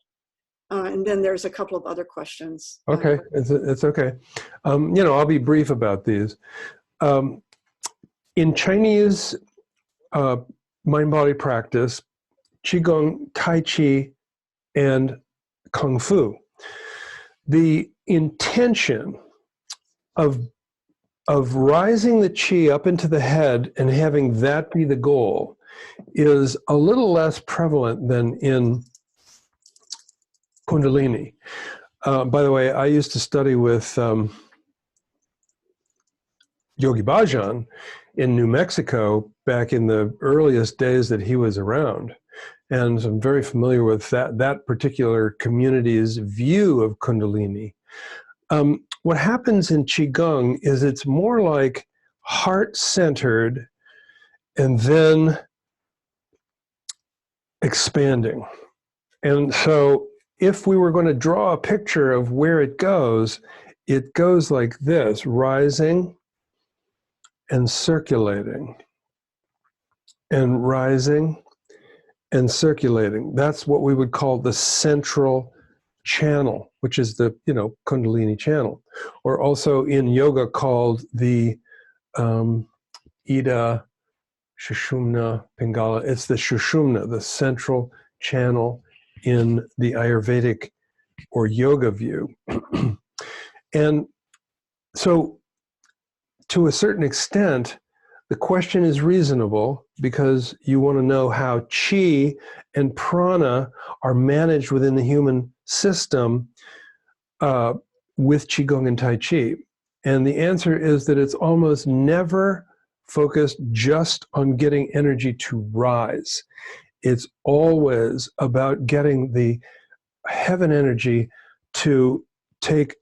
And then there's a couple of other questions. Okay, it's okay. I'll be brief about these. In Chinese mind-body practice, Qigong, Tai Chi, and Kung Fu, the intention of rising the qi up into the head and having that be the goal is a little less prevalent than in Kundalini. By the way, I used to study with Yogi Bhajan in New Mexico back in the earliest days that he was around. And so I'm very familiar with that particular community's view of Kundalini. What happens in Qigong is it's more like heart-centered and then expanding. And so if we were going to draw a picture of where it goes like this, rising and circulating, and rising and circulating. That's what we would call the central channel, which is the, Kundalini channel, or also in yoga called the Ida, Shushumna, Pingala. It's the Shushumna, the central channel in the Ayurvedic or yoga view. And so to a certain extent, the question is reasonable because you want to know how qi and prana are managed within the human system with Qigong and Tai Chi. And the answer is that it's almost never focused just on getting energy to rise. It's always about getting the heaven energy to take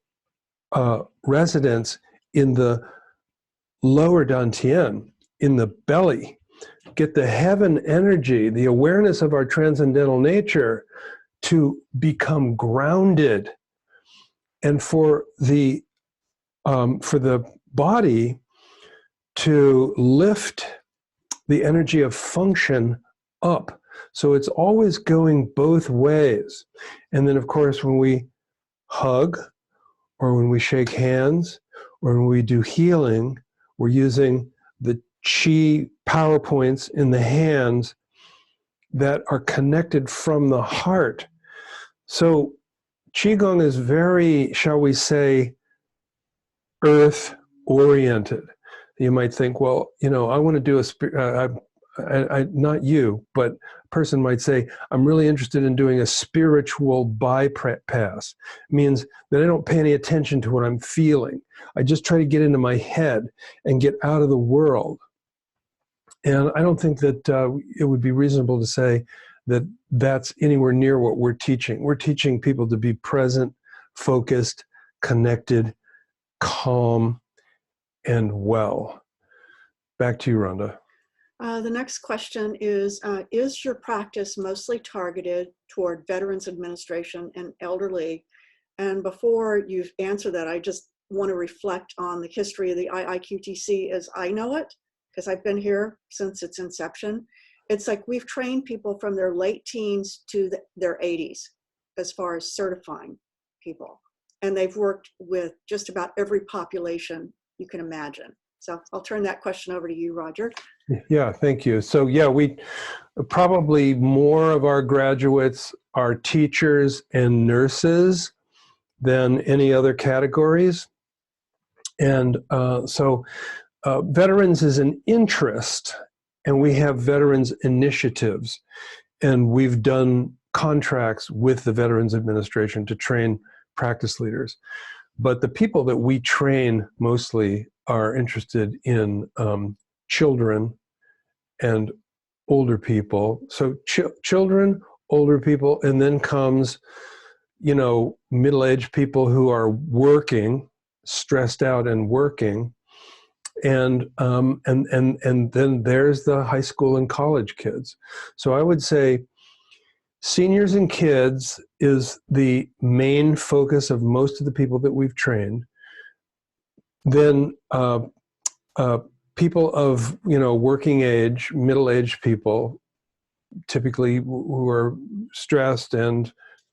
residence in the lower dantian, in the belly, get the heaven energy, the awareness of our transcendental nature to become grounded, and for the body to lift the energy of function up. So it's always going both ways. And then, of course, when we hug or when we shake hands or when we do healing, we're using the qi power points in the hands that are connected from the heart. So Qigong is very, shall we say, earth-oriented. You might think, well, I want to do not you, but a person might say, I'm really interested in doing a spiritual bypass. It means that I don't pay any attention to what I'm feeling. I just try to get into my head and get out of the world. And I don't think that it would be reasonable to say that that's anywhere near what we're teaching. We're teaching people to be present, focused, connected, calm, and well. Back to you, Rhonda. The next question is your practice mostly targeted toward Veterans Administration and elderly? And before you answer that, I just want to reflect on the history of the IIQTC as I know it, because I've been here since its inception. It's like we've trained people from their late teens to their 80s as far as certifying people. And they've worked with just about every population you can imagine. So I'll turn that question over to you, Roger. Yeah, thank you. So yeah, we probably more of our graduates are teachers and nurses than any other categories. And so veterans is an interest, and we have veterans initiatives, and we've done contracts with the Veterans Administration to train practice leaders. But the people that we train mostly are interested in children and older people. So children, older people, and then comes, middle-aged people who are working, stressed out and working. And then there's the high school and college kids. So I would say seniors and kids is the main focus of most of the people that we've trained. Then people of working age, middle-aged people, typically who are stressed and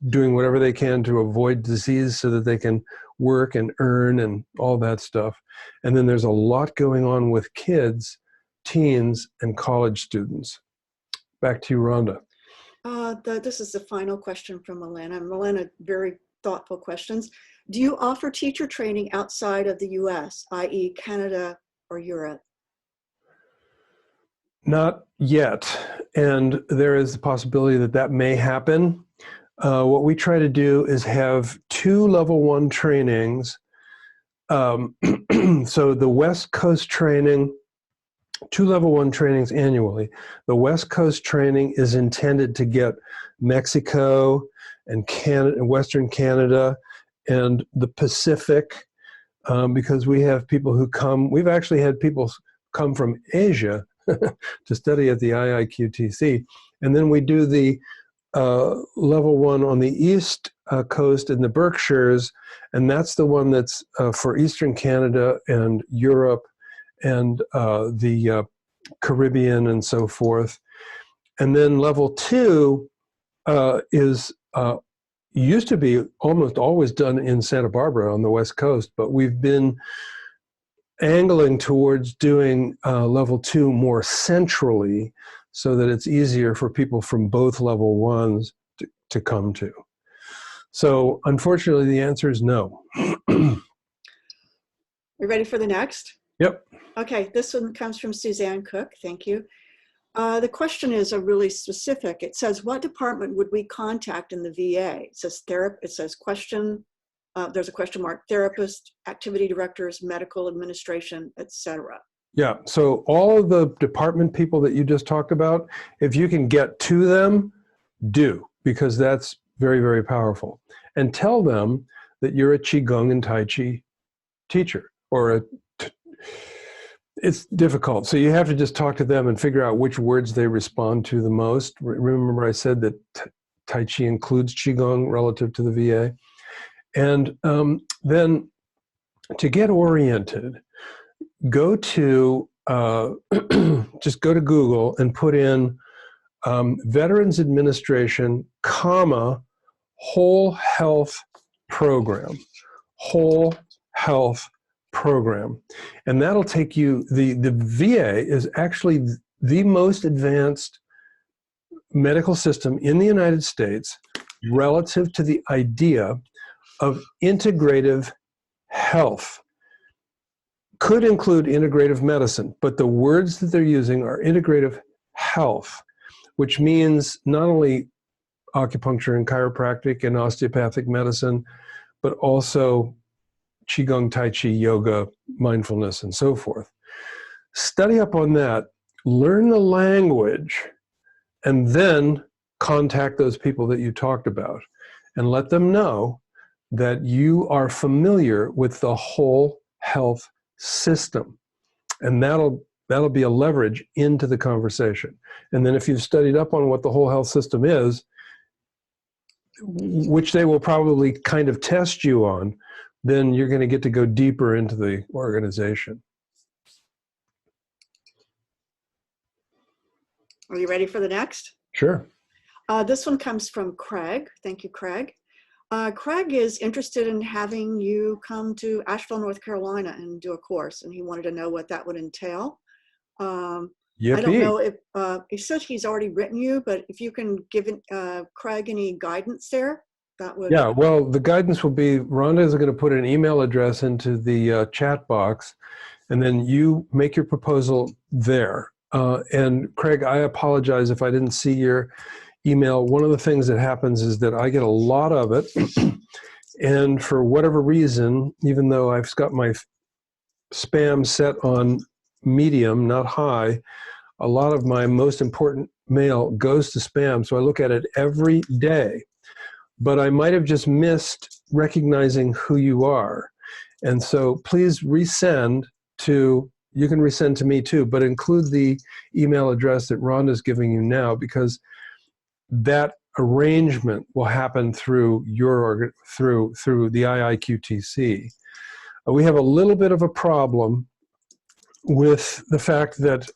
doing whatever they can to avoid disease so that they can work and earn and all that stuff. And then there's a lot going on with kids teens and college students. Back to you, Rhonda. This is the final question from Milena. Milena, very thoughtful questions. Do you offer teacher training outside of the US, i.e. Canada or Europe? Not yet, and there is the possibility that that may happen. What we try to do is have 2 level 1 trainings. So the West Coast training, 2 level 1 trainings annually. The West Coast training is intended to get Mexico and Canada, Western Canada, and the Pacific, because we have people who come. We've actually had people come from Asia to study at the IIQTC, and then we do the level 1 on the East Coast in the Berkshires, and that's the one that's for Eastern Canada and Europe and the Caribbean and so forth. And then level 2 is used to be almost always done in Santa Barbara on the West Coast, but we've been angling towards doing level 2 more centrally so that it's easier for people from both level 1s to come to. So unfortunately, the answer is no. You ready for the next? Yep. Okay, this one comes from Suzanne Cook. Thank you. The question is a really specific. It says, what department would we contact in the VA? It says question. There's a question mark, therapist, activity directors, medical administration, etc. Yeah, so all of the department people that you just talked about, if you can get to them, do, because that's very, very powerful. And tell them that you're a Qigong and Tai Chi teacher, or it's difficult. So you have to just talk to them and figure out which words they respond to the most. Remember I said that Tai Chi includes Qigong relative to the VA. And then to get oriented, go to, just go to Google and put in Veterans Administration, comma, Whole Health Program. Whole Health Program. And that'll take you, the VA is actually the most advanced medical system in the United States relative to the idea of integrative health. Could include integrative medicine, but the words that they're using are integrative health, which means not only acupuncture and chiropractic and osteopathic medicine, but also Qigong, Tai Chi, yoga, mindfulness, and so forth. Study up on that, learn the language, and then contact those people that you talked about and let them know that you are familiar with the whole health system. And that'll be a leverage into the conversation. And then if you've studied up on what the whole health system is, which they will probably kind of test you on, then you're going to get to go deeper into the organization. Are you ready for the next? Sure. This one comes from Craig. Thank you, Craig. Craig is interested in having you come to Asheville, North Carolina and do a course, and he wanted to know what that would entail. I don't know if, he said he's already written you, but if you can give Craig any guidance there, that would. Yeah, well, the guidance will be, Rhonda is going to put an email address into the chat box, and then you make your proposal there. And Craig, I apologize if I didn't see your email. One of the things that happens is that I get a lot of it, and for whatever reason, even though I've got my spam set on medium, not high, a lot of my most important mail goes to spam, so I look at it every day. But I might have just missed recognizing who you are. And so please resend to, you can resend to me too, but include the email address that Rhonda's giving you now, because that arrangement will happen through your through the IIQTC. We have a little bit of a problem with the fact that,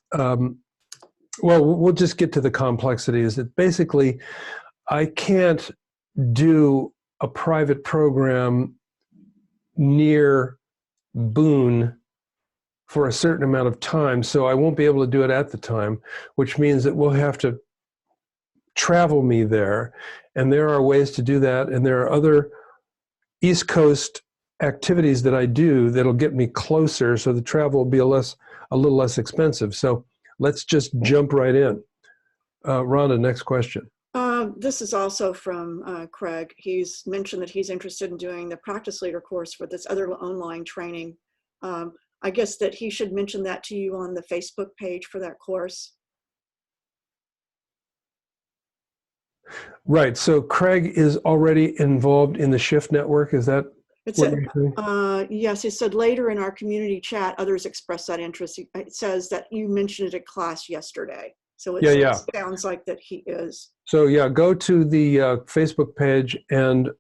well, we'll just get to the complexity, is that basically I can't do a private program near Boone for a certain amount of time, so I won't be able to do it at the time, which means that we'll have to travel me there. And there are ways to do that, and there are other East Coast activities that I do that'll get me closer, so the travel will be a little less expensive. So let's just jump right in. Rhonda, next question. This is also from Craig. He's mentioned that he's interested in doing the practice leader course for this other online training. I guess that he should mention that to you on the Facebook page for that course. Right. So Craig is already involved in the Shift Network. Is that what you're saying? Yes, he said later in our community chat, others expressed that interest. It says that you mentioned it at class yesterday. So it sounds like that he is. So yeah, go to the Facebook page and,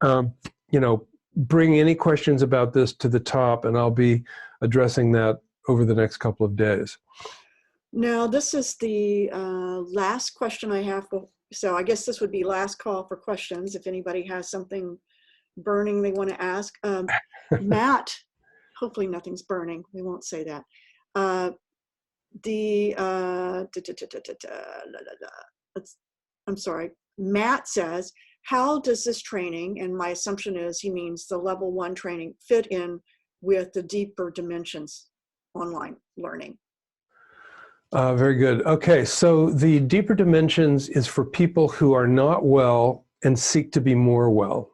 bring any questions about this to the top, and I'll be addressing that over the next couple of days. Now, this is the last question I have. So I guess this would be last call for questions. If anybody has something burning they want to ask. Matt, hopefully nothing's burning. We won't say that. I'm sorry. Matt says, how does this training, and my assumption is he means the level 1 training, fit in with the deeper dimensions online learning? Very good. Okay, so the deeper dimensions is for people who are not well and seek to be more well.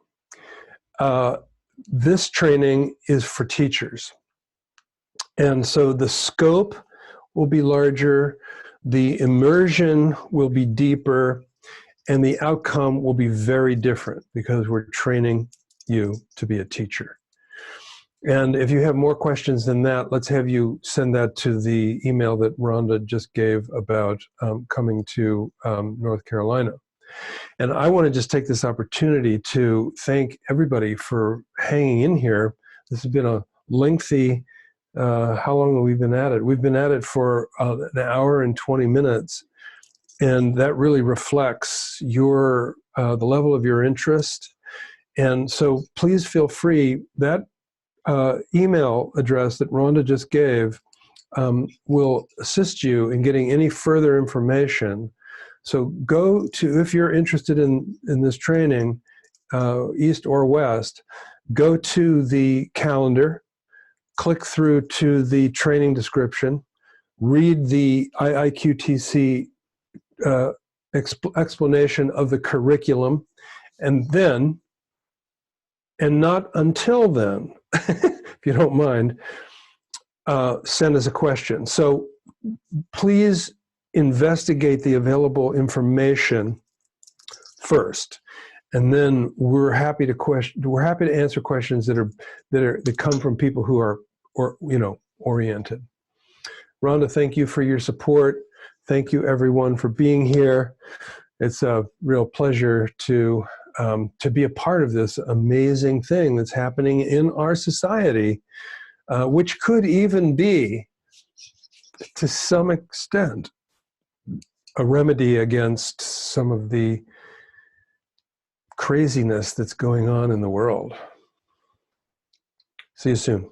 This training is for teachers. And so the scope will be larger, the immersion will be deeper, and the outcome will be very different because we're training you to be a teacher. And if you have more questions than that, let's have you send that to the email that Rhonda just gave about coming to North Carolina. And I want to just take this opportunity to thank everybody for hanging in here. This has been a lengthy, how long have we been at it? We've been at it for an hour and 20 minutes. And that really reflects the level of your interest. And so please feel free. That email address that Rhonda just gave will assist you in getting any further information. So go to, if you're interested in this training, East or West, go to the calendar, click through to the training description, read the IIQTC explanation of the curriculum, and not until then, if you don't mind, send us a question. So please investigate the available information first, and then we're happy to answer questions that come from people who are oriented. Rhonda, thank you for your support. Thank you everyone for being here. It's a real pleasure to be a part of this amazing thing that's happening in our society, which could even be, to some extent, a remedy against some of the craziness that's going on in the world. See you soon.